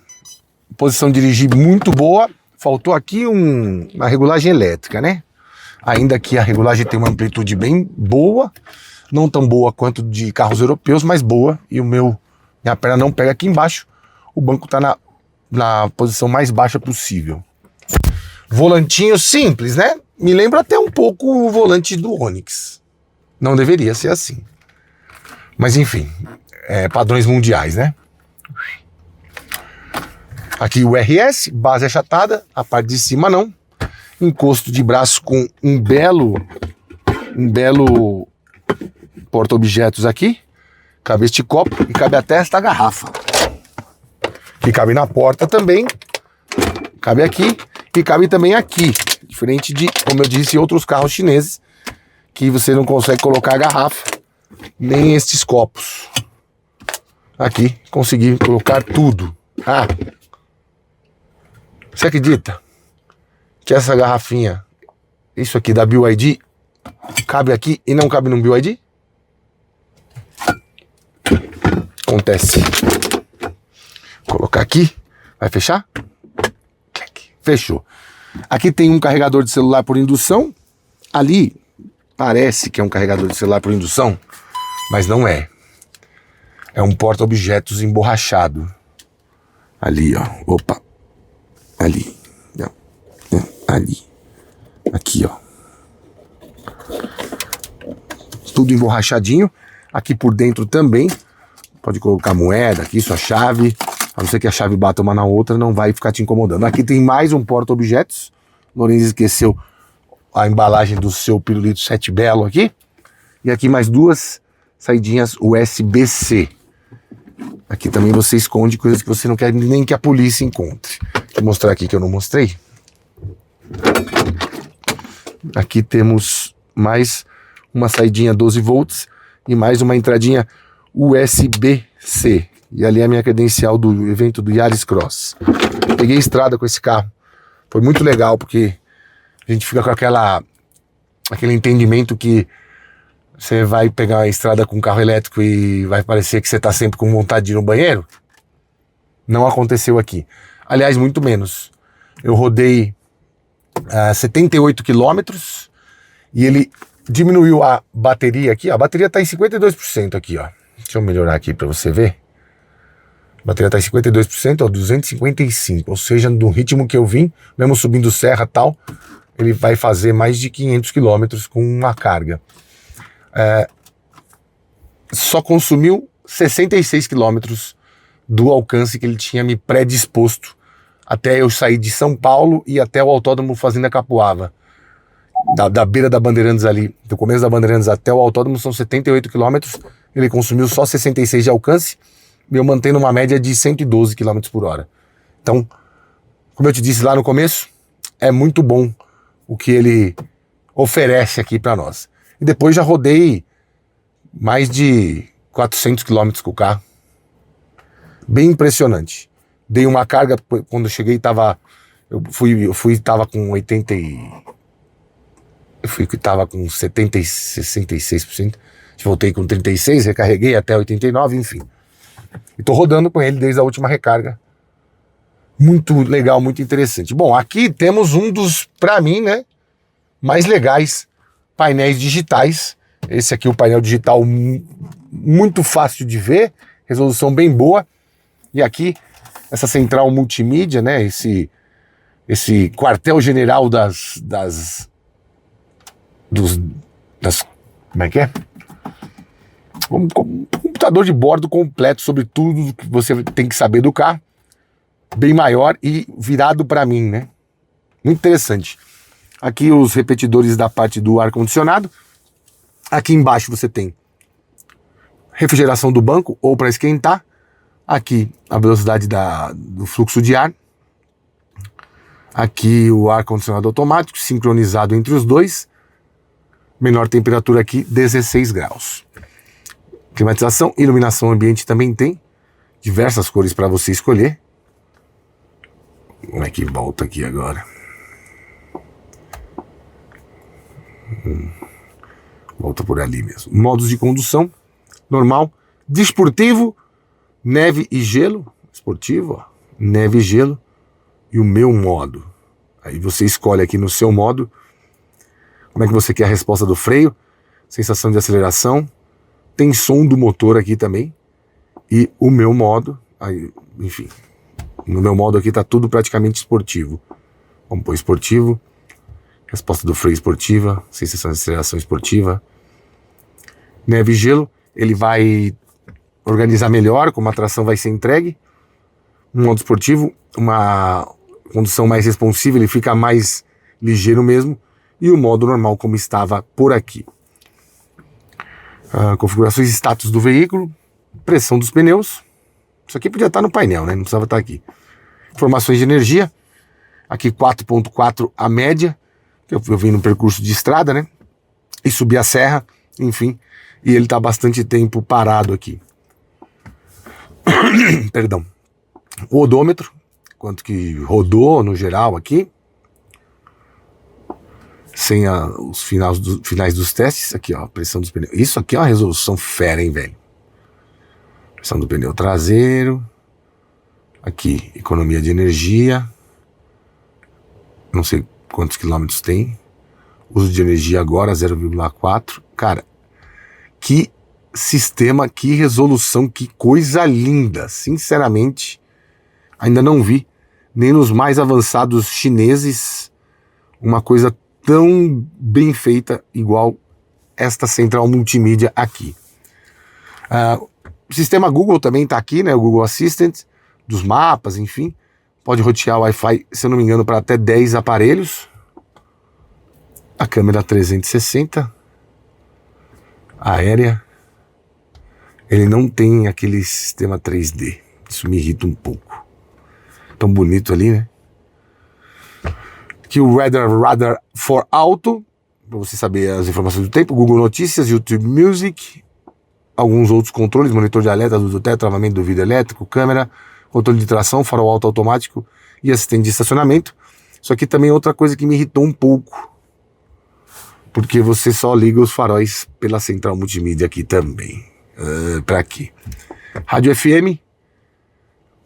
Speaker 1: posição de dirigir muito boa. Faltou aqui uma regulagem elétrica, né? Ainda que a regulagem tem uma amplitude bem boa, não tão boa quanto de carros europeus, mas boa. E minha perna não pega aqui embaixo. O banco está na posição mais baixa possível. Volantinho simples, né? Me lembra até um pouco o volante do Onix. Não deveria ser assim. Mas enfim, padrões mundiais, né? Aqui o RS, base achatada, a parte de cima não. Encosto de braço com um belo porta-objetos aqui. Cabe este copo e cabe até esta garrafa. Que cabe na porta também. Cabe aqui e cabe também aqui. Diferente de, como eu disse, outros carros chineses, que você não consegue colocar a garrafa, nem estes copos. Aqui, consegui colocar tudo. Você acredita que essa garrafinha, isso aqui da BYD, cabe aqui e não cabe no BYD? Acontece. Vou colocar aqui. Vai fechar? Fechou. Aqui tem um carregador de celular por indução. Ali parece que é um carregador de celular por indução, mas não é. É um porta-objetos emborrachado. Ali, ó. Opa. Ali. Não. Ali. Aqui, ó. Tudo emborrachadinho. Aqui por dentro também. Pode colocar moeda aqui, sua chave. A não ser que a chave bata uma na outra, não vai ficar te incomodando. Aqui tem mais um porta-objetos. Lourenço esqueceu a embalagem do seu pirulito 7 Belo aqui. E aqui mais duas saidinhas USB-C. Aqui também você esconde coisas que você não quer nem que a polícia encontre. Vou mostrar aqui que eu não mostrei. Aqui temos mais uma saidinha 12 volts e mais uma entradinha USB-C. E ali é a minha credencial do evento do Yaris Cross. Peguei estrada com esse carro. Foi muito legal porque a gente fica com aquele entendimento que você vai pegar a estrada com um carro elétrico e vai parecer que você está sempre com vontade de ir no banheiro. Não aconteceu aqui. Aliás, muito menos. Eu rodei 78 quilômetros e ele diminuiu a bateria aqui. A bateria está em 52% aqui, ó. Deixa eu melhorar aqui para você ver. A bateria está em 52%, ó, 255. Ou seja, do ritmo que eu vim, mesmo subindo serra e tal, ele vai fazer mais de 500 quilômetros com uma carga. Só consumiu 66 quilômetros do alcance que ele tinha me predisposto até eu sair de São Paulo e até o Autódromo Fazenda Capuava. Da beira da Bandeirantes ali, do começo da Bandeirantes até o autódromo são 78 quilômetros, ele consumiu só 66 de alcance e eu mantenho uma média de 112 km por hora. Então, como eu te disse lá no começo, é muito bom o que ele oferece aqui para nós. E depois já rodei mais de 400 km com o carro. Bem impressionante. Dei uma carga, quando eu cheguei tava com 80 tava com 70 e 66%. Voltei com 36, recarreguei até 89, enfim. E tô rodando com ele desde a última recarga. Muito legal, muito interessante. Bom, aqui temos um dos, para mim, né, mais legais painéis digitais. Esse aqui é o painel digital muito fácil de ver, resolução bem boa. E aqui essa central multimídia, né, esse quartel-general das como é que é? Um computador de bordo completo sobre tudo que você tem que saber do carro, bem maior e virado para mim, né? Muito interessante. Aqui os repetidores da parte do ar-condicionado. Aqui embaixo você tem refrigeração do banco ou para esquentar. Aqui a velocidade do fluxo de ar. Aqui o ar-condicionado automático, sincronizado entre os dois. Menor temperatura aqui, 16 graus. Climatização, iluminação ambiente também tem. Diversas cores para você escolher. Como é que volta aqui agora? Volta por ali mesmo. Modos de condução, normal, desportivo, neve e gelo. Esportivo, ó, neve e gelo. E o meu modo. Aí você escolhe aqui no seu modo como é que você quer a resposta do freio, sensação de aceleração, tem som do motor aqui também, e o meu modo, aí, enfim, no meu modo aqui tá tudo praticamente esportivo. Vamos pôr esportivo, resposta do freio esportiva, sensação de aceleração esportiva, neve e gelo, ele vai organizar melhor como a tração vai ser entregue, um modo esportivo, uma condução mais responsiva, ele fica mais ligeiro mesmo, e o modo normal como estava por aqui. Configurações e status do veículo, pressão dos pneus, isso aqui podia estar no painel, né? Não precisava estar aqui. Informações de energia, aqui 4.4 a média, que eu vim no percurso de estrada, né? E subi a serra, enfim, e ele está bastante tempo parado aqui. Perdão. O odômetro, quanto que rodou no geral aqui, sem os finais dos testes, aqui ó, pressão dos pneus. Isso aqui é uma resolução fera, hein, velho? Pressão do pneu traseiro. Aqui, economia de energia. Não sei quantos quilômetros tem. Uso de energia agora, 0,4. Cara, que sistema, que resolução, que coisa linda. Sinceramente, ainda não vi, nem nos mais avançados chineses, uma coisa tão bem feita igual esta central multimídia aqui. O sistema Google também está aqui, né? O Google Assistant, dos mapas, enfim. Pode rotear o Wi-Fi, se eu não me engano, para até 10 aparelhos. A câmera 360 aérea. Ele não tem aquele sistema 3D. Isso me irrita um pouco. Tão bonito ali, né? Aqui o Radar for Auto, para você saber as informações do tempo. Google Notícias, YouTube Music. Alguns outros controles, monitor de alerta, luz do teto, travamento do vidro elétrico, câmera, controle de tração, farol alto automático e assistente de estacionamento. Isso aqui também é outra coisa que me irritou um pouco, porque você só liga os faróis pela central multimídia aqui também. Pra quê? Rádio FM,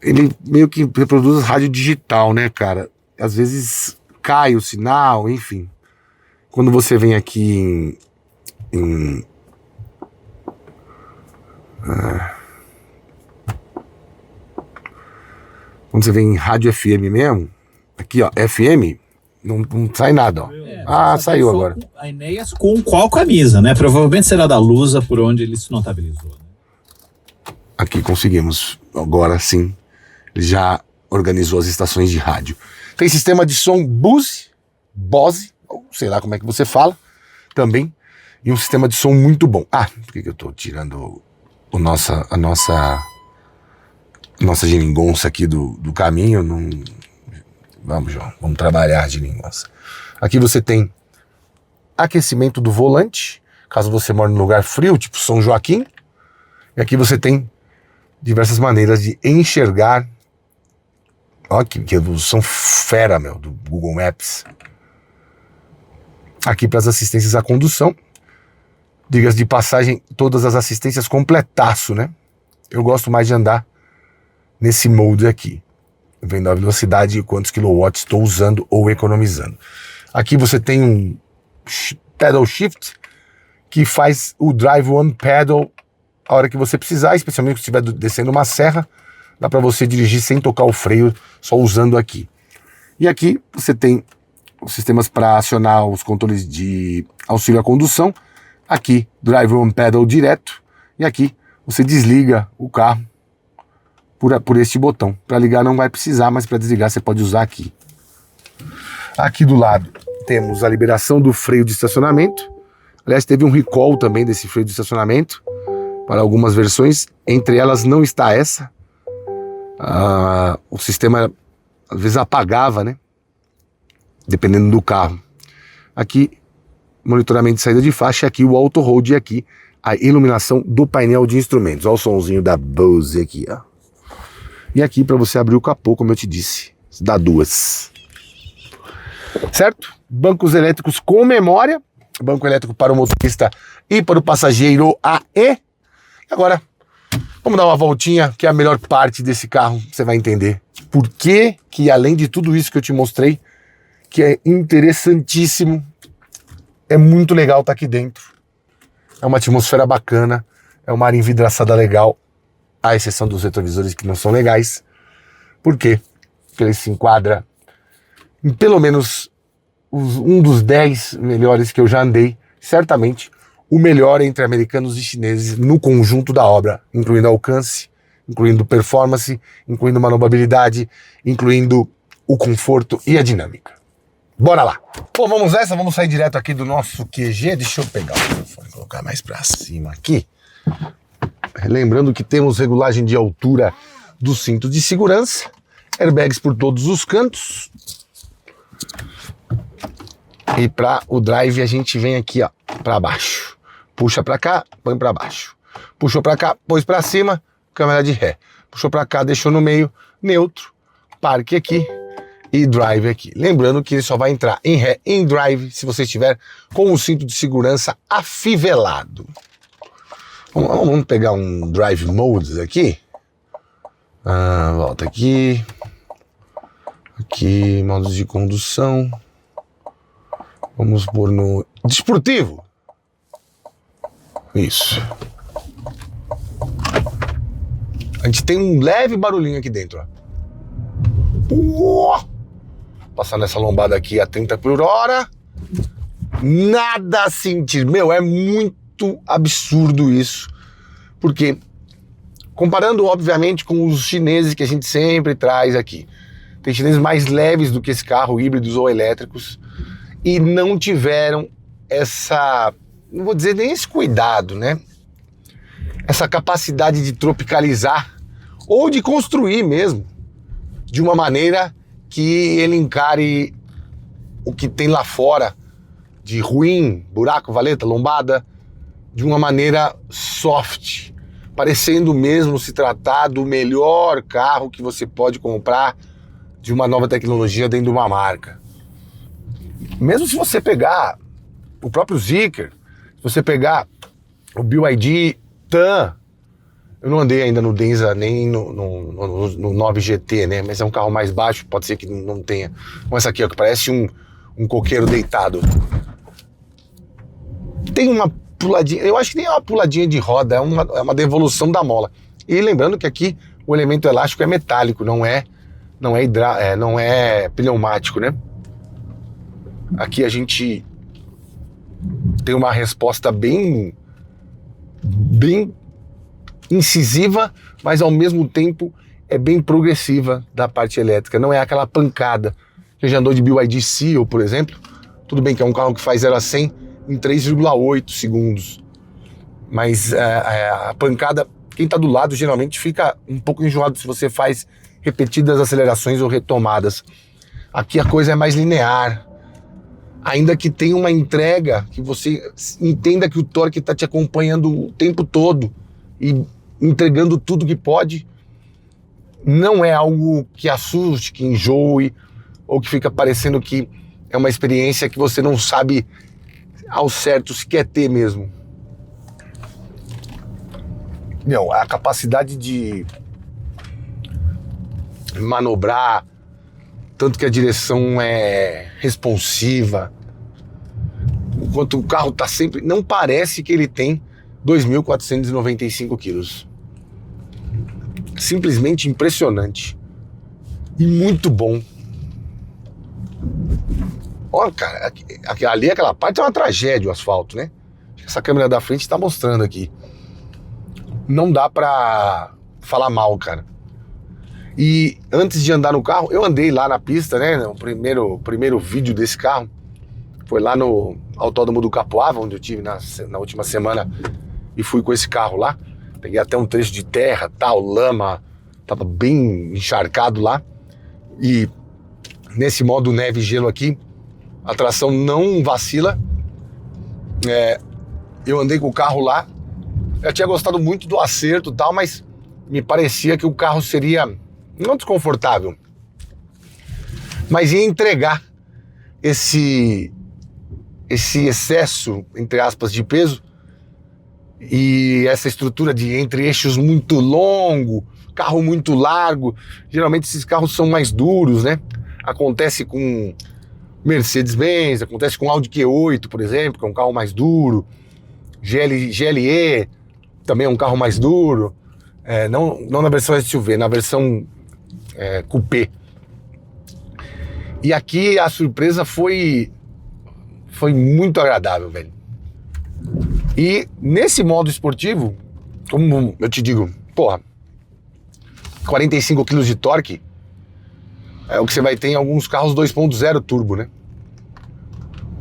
Speaker 1: ele meio que reproduz rádio digital, né, cara? Às vezes cai o sinal, enfim. Quando você vem aqui quando você vem em rádio FM mesmo, aqui ó, FM, não sai nada, ó. Saiu agora.
Speaker 2: A Enéas com qual camisa, né? Provavelmente será da Lusa, por onde ele se notabilizou. Né?
Speaker 1: Aqui conseguimos, agora sim, ele já organizou as estações de rádio. Tem sistema de som Bose, ou sei lá como é que você fala, também, e um sistema de som muito bom. Por que eu tô tirando a nossa geringonça aqui do caminho? Não... Vamos, João, vamos trabalhar geringonça. Aqui você tem aquecimento do volante, caso você mora num lugar frio, tipo São Joaquim. E aqui você tem diversas maneiras de enxergar. Olha que evolução fera, meu, do Google Maps. Aqui para as assistências à condução. Diga-se de passagem, todas as assistências completaço, né? Eu gosto mais de andar nesse mode aqui, vendo a velocidade e quantos quilowatts estou usando ou economizando. Aqui você tem um pedal shift que faz o drive one pedal a hora que você precisar, especialmente se estiver descendo uma serra, dá para você dirigir sem tocar o freio, só usando aqui. E aqui você tem os sistemas para acionar os controles de auxílio à condução. Aqui, drive one pedal direto, e aqui você desliga o carro por este botão. Para ligar não vai precisar, mas para desligar você pode usar aqui. Aqui do lado temos a liberação do freio de estacionamento. Aliás, teve um recall também desse freio de estacionamento para algumas versões, entre elas não está essa. O sistema às vezes apagava, né? Dependendo do carro. Aqui, monitoramento de saída de faixa, aqui o auto hold e aqui a iluminação do painel de instrumentos. Olha o somzinho da Bose aqui, ó. E aqui para você abrir o capô, como eu te disse, dá duas. Certo? Bancos elétricos com memória, banco elétrico para o motorista e para o passageiro AE. Agora, vamos dar uma voltinha, que é a melhor parte desse carro, você vai entender por que além de tudo isso que eu te mostrei, que é interessantíssimo, é muito legal estar aqui dentro. É uma atmosfera bacana, é uma área envidraçada legal, à exceção dos retrovisores que não são legais. Por quê? Porque ele se enquadra em pelo menos um dos 10 melhores que eu já andei, certamente o melhor entre americanos e chineses no conjunto da obra, incluindo alcance, incluindo performance, incluindo manobrabilidade, incluindo o conforto e a dinâmica. Bora lá! Bom, vamos nessa, vamos sair direto aqui do nosso QG. Deixa eu pegar o telefone e colocar mais pra cima aqui. Lembrando que temos regulagem de altura do cinto de segurança, airbags por todos os cantos. E para o drive a gente vem aqui, ó, para baixo. Puxa para cá, põe para baixo. Puxou para cá, pôs para cima, câmera de ré. Puxou para cá, deixou no meio, neutro, parque aqui e drive aqui. Lembrando que ele só vai entrar em ré, em drive, se você estiver com o cinto de segurança afivelado. Vamos pegar um drive mode aqui. Volta aqui. Aqui, modos de condução. Vamos pôr no desportivo. Isso. A gente tem um leve barulhinho aqui dentro, ó. Passando essa lombada aqui a 30 por hora. Nada a sentir. Meu, é muito absurdo isso. Porque Comparando, obviamente, com os chineses que a gente sempre traz aqui. Tem chineses mais leves do que esse carro, híbridos ou elétricos, e não tiveram essa, não vou dizer nem esse cuidado, né? Essa capacidade de tropicalizar ou de construir mesmo, de uma maneira que ele encare o que tem lá fora de ruim, buraco, valeta, lombada, de uma maneira soft, parecendo mesmo se tratar do melhor carro que você pode comprar de uma nova tecnologia dentro de uma marca. Mesmo se você pegar o próprio Zeekr, se você pegar o BYD TAN, eu não andei ainda no Denza nem no 9 GT, né? Mas é um carro mais baixo, pode ser que não tenha. Como essa aqui, ó, que parece um coqueiro deitado. Tem uma puladinha, eu acho que nem é uma puladinha de roda, é uma devolução da mola. E lembrando que aqui o elemento elástico é metálico, não é pneumático, né? Aqui a gente tem uma resposta bem incisiva, mas ao mesmo tempo é bem progressiva da parte elétrica. Não é aquela pancada. Você já andou de BYD Seal, por exemplo? Tudo bem que é um carro que faz 0 a 100 em 3,8 segundos. Mas a pancada, quem está do lado geralmente fica um pouco enjoado se você faz repetidas acelerações ou retomadas. Aqui a coisa é mais linear. Ainda que tenha uma entrega, que você entenda que o torque está te acompanhando o tempo todo e entregando tudo que pode, não é algo que assuste, que enjoe, ou que fica parecendo que é uma experiência que você não sabe ao certo se quer ter mesmo. Não, a capacidade de manobrar, tanto que a direção é responsiva, enquanto o carro está sempre... Não parece que ele tem 2.495 quilos. Simplesmente impressionante. E muito bom. Olha, cara, ali aquela parte é uma tragédia, o asfalto, né? Essa câmera da frente está mostrando aqui. Não dá pra falar mal, cara. E antes de andar no carro, eu andei lá na pista, né? O primeiro vídeo desse carro foi lá no Autódromo do Capoava, onde eu tive na última semana e fui com esse carro lá. Peguei até um trecho de terra, tal, lama, tava bem encharcado lá. E nesse modo neve e gelo aqui, a tração não vacila. Eu andei com o carro lá, eu tinha gostado muito do acerto e tal, mas me parecia que o carro seria não desconfortável, mas ia entregar esse excesso, entre aspas, de peso e essa estrutura de entre-eixos muito longo, carro muito largo. Geralmente esses carros são mais duros, né? Acontece com Mercedes-Benz, acontece com Audi Q8, por exemplo, que é um carro mais duro. GLE também é um carro mais duro. Não na versão SUV, na versão coupé. E aqui a surpresa foi muito agradável, velho. E nesse modo esportivo, como eu te digo, 45 kg de torque é o que você vai ter em alguns carros 2.0 turbo, né?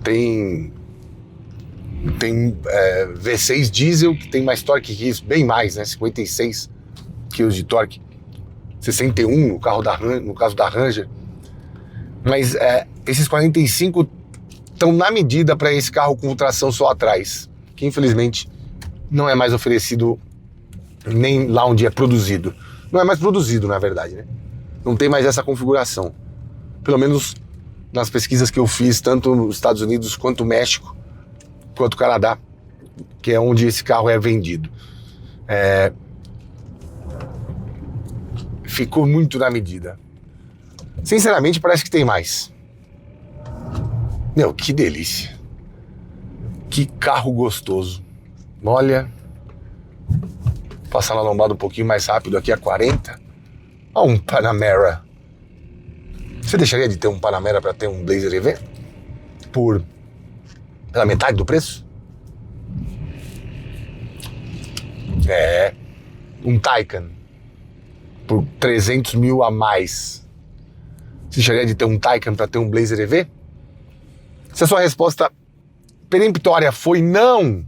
Speaker 1: Tem V6 diesel que tem mais torque que isso, bem mais, né? 56 kg de torque, 61 no caso da Ranger. Mas esses 45 estão na medida para esse carro com tração só atrás, que infelizmente não é mais oferecido nem lá onde é produzido. Não é mais produzido, na verdade, né? Não tem mais essa configuração. Pelo menos nas pesquisas que eu fiz, tanto nos Estados Unidos quanto no México, quanto no Canadá, que é onde esse carro é vendido. Ficou muito na medida. Sinceramente, parece que tem mais. Meu, que delícia. Que carro gostoso. Olha, passar na lombada um pouquinho mais rápido aqui a 40. Olha um Panamera. Você deixaria de ter um Panamera para ter um Blazer EV? Pela metade do preço? um Taycan por 300 mil a mais, você deixaria de ter um Taycan para ter um Blazer EV? Se a sua resposta peremptória foi não,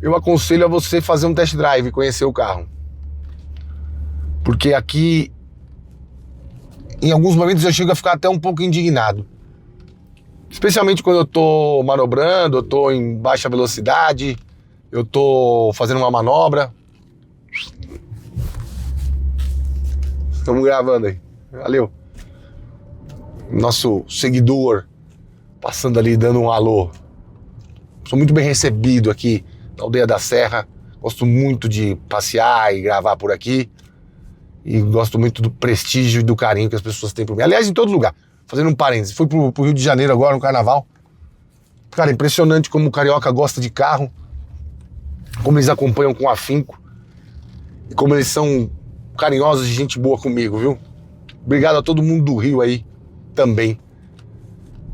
Speaker 1: eu aconselho a você fazer um test drive e conhecer o carro. Porque aqui, em alguns momentos, eu chego a ficar até um pouco indignado. Especialmente quando eu tô manobrando, eu tô em baixa velocidade, eu tô fazendo uma manobra. Estamos gravando aí. Valeu. Nosso seguidor passando ali, dando um alô. Sou muito bem recebido aqui na Aldeia da Serra. Gosto muito de passear e gravar por aqui. E gosto muito do prestígio e do carinho que as pessoas têm por mim. Aliás, em todo lugar. Fazendo um parênteses. Fui pro Rio de Janeiro agora, no Carnaval. Cara, impressionante como o carioca gosta de carro. Como eles acompanham com afinco. E como eles são carinhosos e gente boa comigo, viu? Obrigado a todo mundo do Rio aí também.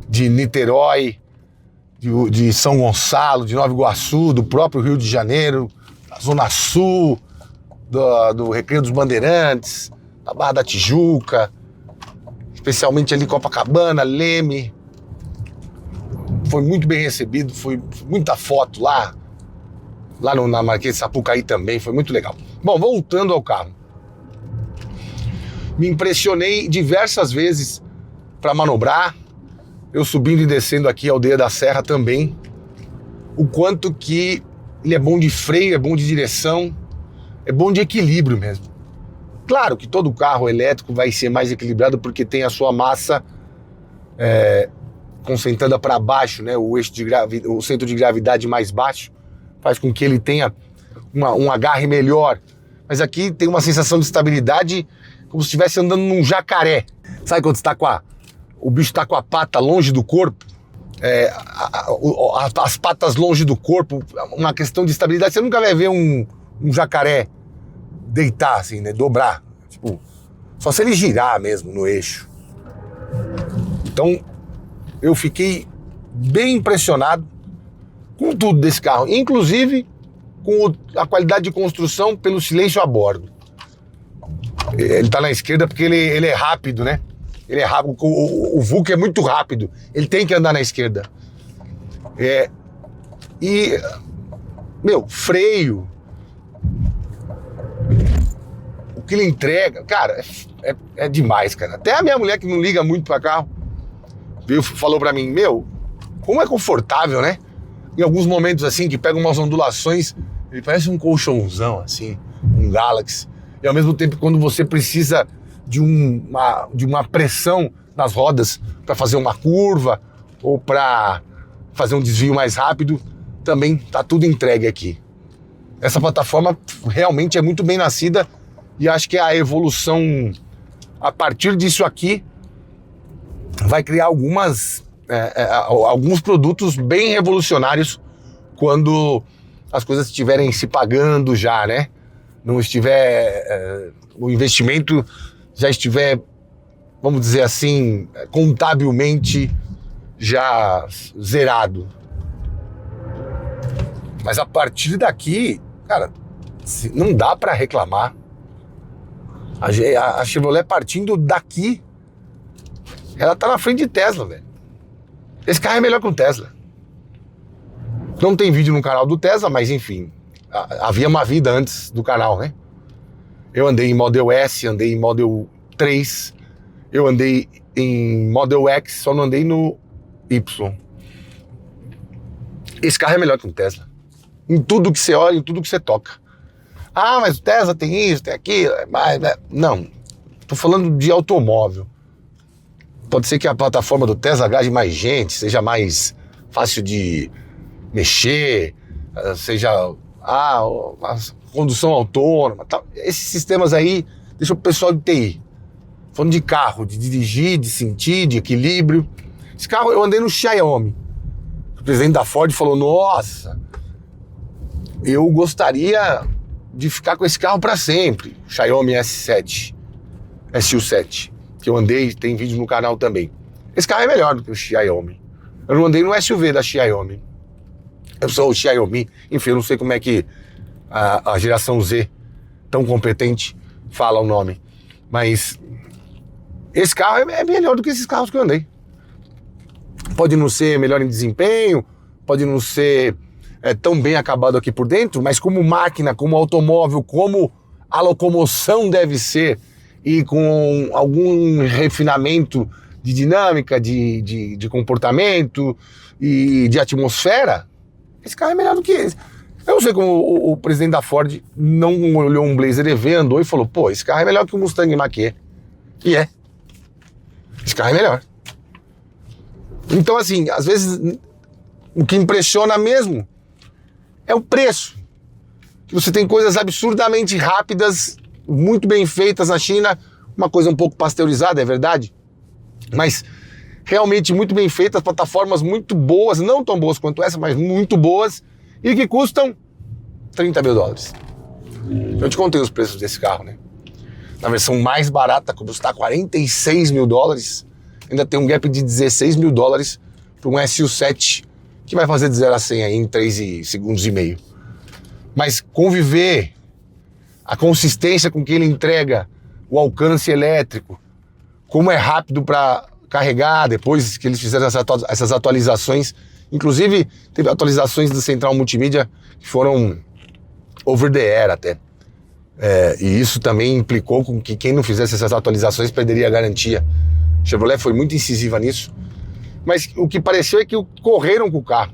Speaker 1: De Niterói, de São Gonçalo, de Nova Iguaçu, do próprio Rio de Janeiro, da Zona Sul, do Recreio dos Bandeirantes, da Barra da Tijuca, especialmente ali Copacabana, Leme. Foi muito bem recebido, foi muita foto lá na Marquês de Sapucaí também, foi muito legal. Bom, voltando ao carro. Me impressionei diversas vezes para manobrar, eu subindo e descendo aqui a Aldeia da Serra também, o quanto que ele é bom de freio, é bom de direção, é bom de equilíbrio mesmo. Claro que todo carro elétrico vai ser mais equilibrado porque tem a sua massa concentrada para baixo, né? O centro de gravidade mais baixo faz com que ele tenha um agarre melhor. Mas aqui tem uma sensação de estabilidade como se estivesse andando num jacaré. Sabe quando você tá o bicho está com a pata longe do corpo? As patas longe do corpo, uma questão de estabilidade. Você nunca vai ver um jacaré deitar assim, né? Dobrar. Tipo, só se ele girar mesmo no eixo. Então, eu fiquei bem impressionado com tudo desse carro, inclusive com a qualidade de construção pelo silêncio a bordo. Ele tá na esquerda porque ele é rápido, né? Ele é rápido, o Vulcan é muito rápido, ele tem que andar na esquerda. Freio, o que ele entrega, cara, é demais, cara. Até a minha mulher que não liga muito pra carro, falou pra mim, como é confortável, né? Em alguns momentos assim, que pega umas ondulações, ele parece um colchãozão, assim, um Galaxy. E ao mesmo tempo, quando você precisa de uma pressão nas rodas para fazer uma curva ou para fazer um desvio mais rápido, também tá tudo entregue aqui. Essa plataforma realmente é muito bem nascida e acho que a evolução a partir disso aqui vai criar alguns produtos bem revolucionários quando as coisas estiverem se pagando já, né? Não estiver o investimento já estiver, vamos dizer assim, contabilmente já zerado. Mas a partir daqui, cara, não dá para reclamar. A Chevrolet partindo daqui, ela tá na frente de Tesla, velho. Esse carro é melhor que o Tesla. Não tem vídeo no canal do Tesla, mas enfim, havia uma vida antes do canal, né? Eu andei em Model S, andei em Model 3, eu andei em Model X, só não andei no Y. Esse carro é melhor que um Tesla. Em tudo que você olha, em tudo que você toca. Ah, mas o Tesla tem isso, tem aquilo. Não, tô falando de automóvel. Pode ser que a plataforma do Tesla agrade mais gente, seja mais fácil de mexer, seja a condução autônoma, tal. Esses sistemas aí deixam o pessoal de TI. Falando de carro, de dirigir, de sentir, de equilíbrio. Esse carro eu andei no Xiaomi. O presidente da Ford falou, nossa, eu gostaria de ficar com esse carro para sempre. Xiaomi S7, SU7, que eu andei, tem vídeo no canal também. Esse carro é melhor do que o Xiaomi. Eu não andei no SUV da Xiaomi. Eu sou o Xiaomi, enfim, eu não sei como é que a geração Z tão competente, fala o nome. Mas esse carro é melhor do que esses carros que eu andei. Pode não ser melhor em desempenho, pode não ser tão bem acabado aqui por dentro, mas como máquina, como automóvel, como a locomoção deve ser, e com algum refinamento de dinâmica, de comportamento e de atmosfera, esse carro é melhor do que esse. Eu não sei como o presidente da Ford não olhou um Blazer EV, andou e falou, pô, esse carro é melhor que o Mustang Mach-E. E esse carro é melhor. Então, assim, às vezes o que impressiona mesmo é o preço. Que você tem coisas absurdamente rápidas, muito bem feitas na China, uma coisa um pouco pasteurizada, é verdade, mas realmente muito bem feitas, plataformas muito boas, não tão boas quanto essa, mas muito boas, e que custam 30 mil dólares. Eu te contei os preços desse carro, né? Na versão mais barata, custa 46 mil dólares, ainda tem um gap de 16 mil dólares para um SU7, que vai fazer de 0 a 100 aí em 3 segundos e meio. Mas conviver, a consistência com que ele entrega, o alcance elétrico, como é rápido para carregar, depois que eles fizeram essas atualizações, inclusive teve atualizações do Central Multimídia que foram over the air até. E isso também implicou com que quem não fizesse essas atualizações perderia a garantia. A Chevrolet foi muito incisiva nisso, mas o que pareceu é que correram com o carro.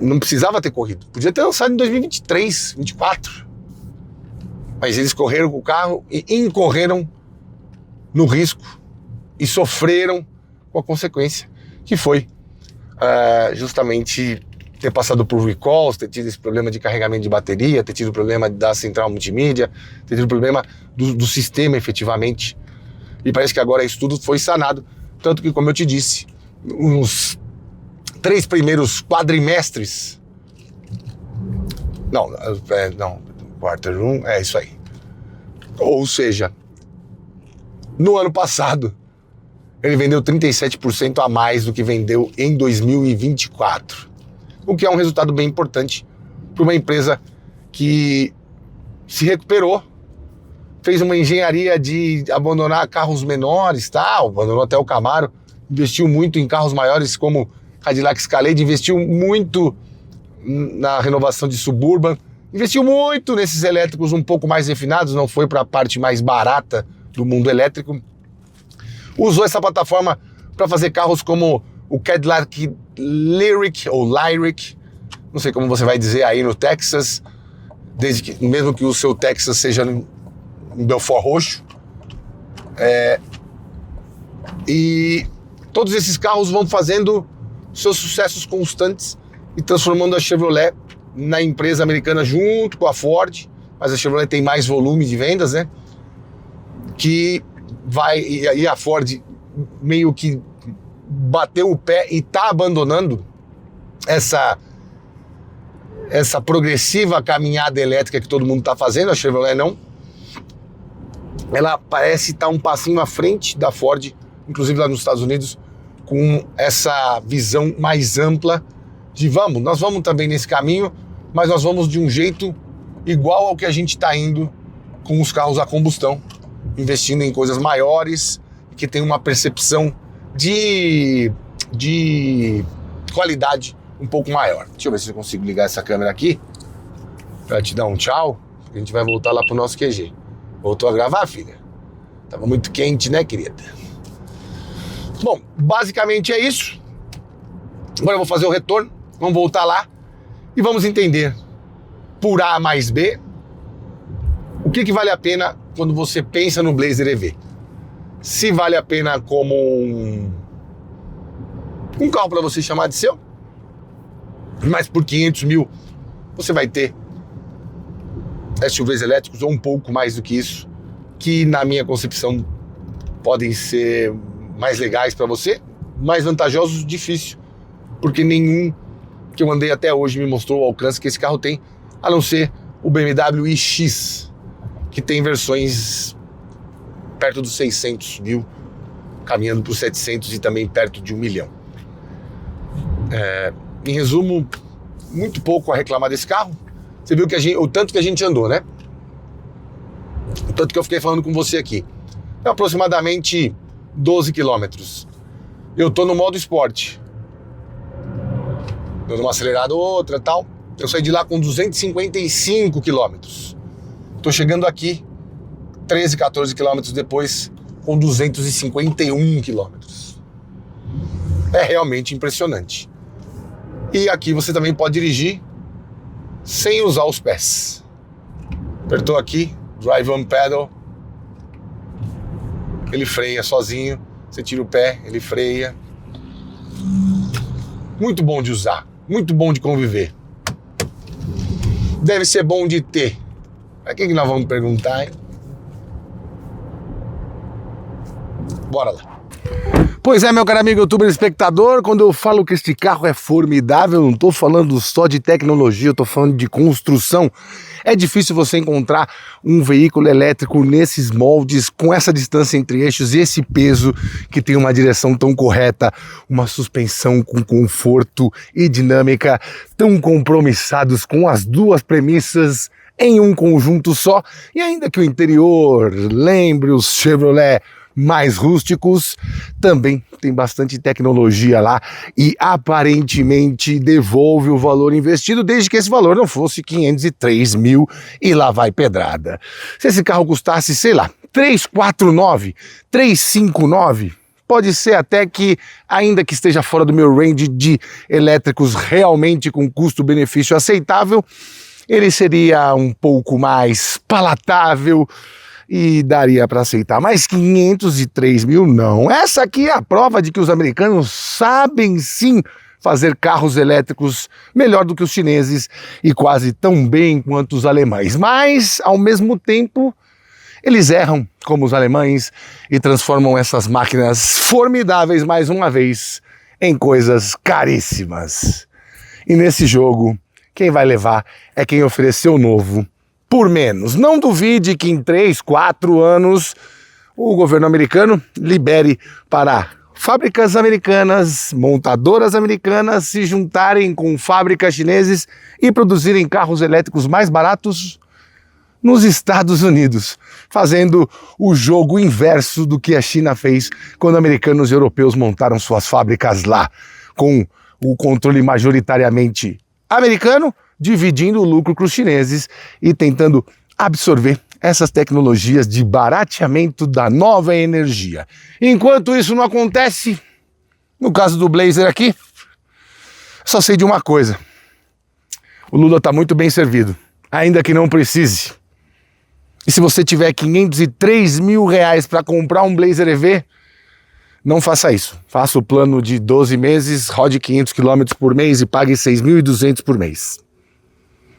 Speaker 1: Não precisava ter corrido, podia ter lançado em 2023, 2024, mas eles correram com o carro e incorreram no risco e sofreram com a consequência, que foi justamente ter passado por recalls, ter tido esse problema de carregamento de bateria, ter tido problema da central multimídia, ter tido problema do sistema efetivamente, e parece que agora isso tudo foi sanado, tanto que, como eu te disse, uns 3 primeiros quadrimestres, quarter one, é isso aí, ou seja, no ano passado ele vendeu 37% a mais do que vendeu em 2024, o que é um resultado bem importante para uma empresa que se recuperou, fez uma engenharia de abandonar carros menores, abandonou até o Camaro, investiu muito em carros maiores como Cadillac Escalade, investiu muito na renovação de Suburban, investiu muito nesses elétricos um pouco mais refinados, não foi para a parte mais barata do mundo elétrico. Usou essa plataforma para fazer carros como o Cadillac Lyric, ou Lyric, não sei como você vai dizer aí no Texas, mesmo que o seu Texas seja em Belfort Roxo. E todos esses carros vão fazendo seus sucessos constantes e transformando a Chevrolet na empresa americana junto com a Ford, mas a Chevrolet tem mais volume de vendas, né? E a Ford meio que bateu o pé e está abandonando essa progressiva caminhada elétrica que todo mundo está fazendo, a Chevrolet não. Ela parece estar um passinho à frente da Ford, inclusive lá nos Estados Unidos, com essa visão mais ampla de nós vamos também nesse caminho, mas nós vamos de um jeito igual ao que a gente está indo com os carros a combustão, investindo em coisas maiores, que tem uma percepção de qualidade um pouco maior. Deixa eu ver se eu consigo ligar essa câmera aqui para te dar um tchau. A gente vai voltar lá pro nosso QG. Voltou a gravar, filha? Tava muito quente, né, querida? Bom, basicamente é isso. Agora eu vou fazer o retorno, vamos voltar lá e vamos entender por A mais B o que vale a pena quando você pensa no Blazer EV. Se vale a pena como um carro para você chamar de seu, mas por 500 mil você vai ter SUVs elétricos ou um pouco mais do que isso, que na minha concepção podem ser mais legais para você, mais vantajosos, difícil, porque nenhum que eu andei até hoje me mostrou o alcance que esse carro tem, a não ser o BMW iX, que tem versões perto dos 600 mil, caminhando para os 700 e também perto de 1 milhão. Em resumo, muito pouco a reclamar desse carro. Você viu o tanto que a gente andou, né? Tanto que eu fiquei falando com você aqui. É aproximadamente 12 quilômetros. Eu tô no modo esporte. Dando uma acelerada ou outra, tal. Eu saí de lá com 255 quilômetros. Tô chegando aqui 13, 14 quilômetros depois com 251 quilômetros. É realmente impressionante. E aqui você também pode dirigir sem usar os pés. Apertou aqui, drive on pedal, ele freia sozinho, você tira o pé, ele freia. Muito bom de usar, muito bom de conviver. Deve ser bom de ter. Pra quem que nós vamos perguntar, hein? Bora lá. Pois é, meu caro amigo youtuber espectador, quando eu falo que este carro é formidável, eu não tô falando só de tecnologia, eu tô falando de construção. É difícil você encontrar um veículo elétrico nesses moldes, com essa distância entre eixos e esse peso, que tem uma direção tão correta, uma suspensão com conforto e dinâmica, tão compromissados com as duas premissas em um conjunto só, e ainda que o interior lembre os Chevrolet mais rústicos, também tem bastante tecnologia lá e aparentemente devolve o valor investido, desde que esse valor não fosse 503 mil e lá vai pedrada. Se esse carro custasse, sei lá, 349, 359, pode ser até que, ainda que esteja fora do meu range de elétricos realmente com custo-benefício aceitável, ele seria um pouco mais palatável e daria para aceitar. Mas 503 mil não. Essa aqui é a prova de que os americanos sabem sim fazer carros elétricos melhor do que os chineses e quase tão bem quanto os alemães. Mas, ao mesmo tempo, eles erram como os alemães e transformam essas máquinas formidáveis, mais uma vez, em coisas caríssimas. E nesse jogo, quem vai levar é quem ofereceu o novo por menos. Não duvide que em 3, 4 anos o governo americano libere para fábricas americanas, montadoras americanas se juntarem com fábricas chineses e produzirem carros elétricos mais baratos nos Estados Unidos, fazendo o jogo inverso do que a China fez quando americanos e europeus montaram suas fábricas lá, com o controle majoritariamente americano, dividindo o lucro com os chineses e tentando absorver essas tecnologias de barateamento da nova energia. Enquanto isso não acontece, no caso do Blazer aqui, só sei de uma coisa: o Lula está muito bem servido, ainda que não precise. E se você tiver 503 mil reais para comprar um Blazer EV, não faça isso. Faça o plano de 12 meses, rode 500 km por mês e pague 6.200 por mês.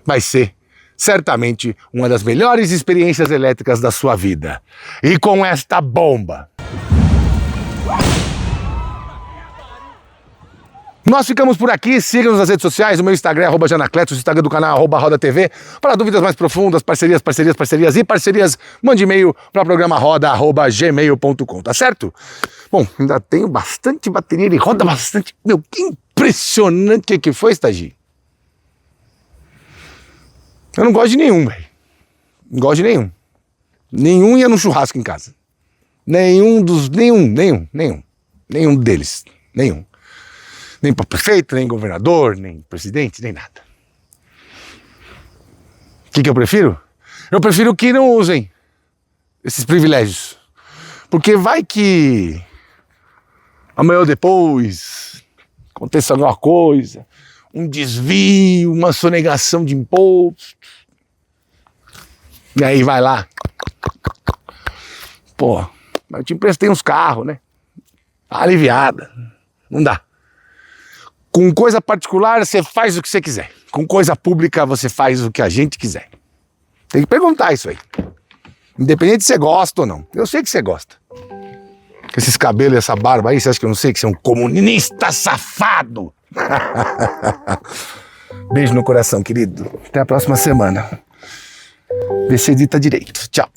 Speaker 1: Vai ser certamente uma das melhores experiências elétricas da sua vida. E com esta bomba, nós ficamos por aqui. Siga-nos nas redes sociais, o meu Instagram é @janacletos, o Instagram do canal é @rodatv. Para dúvidas mais profundas, parcerias e parcerias, mande e-mail para programaroda@gmail.com, tá certo? Bom, ainda tenho bastante bateria, ele roda bastante. Meu, que impressionante que foi, Stagi. Eu não gosto de nenhum, velho. Não gosto de nenhum. Nenhum ia no churrasco em casa. Nenhum deles. Nenhum. Nem para prefeito, nem governador, nem presidente, nem nada. O que eu prefiro? Eu prefiro que não usem esses privilégios. Porque vai que amanhã ou depois aconteça alguma coisa, um desvio, uma sonegação de imposto. E aí vai lá. Pô, mas eu te emprestei uns carros, né? Aliviada. Não dá. Com coisa particular você faz o que você quiser. Com coisa pública você faz o que a gente quiser. Tem que perguntar isso aí. Independente se você gosta ou não. Eu sei que você gosta. Com esses cabelos e essa barba aí, você acha que eu não sei que você é um comunista safado? Beijo no coração, querido. Até a próxima semana. Vê se edita direito. Tchau.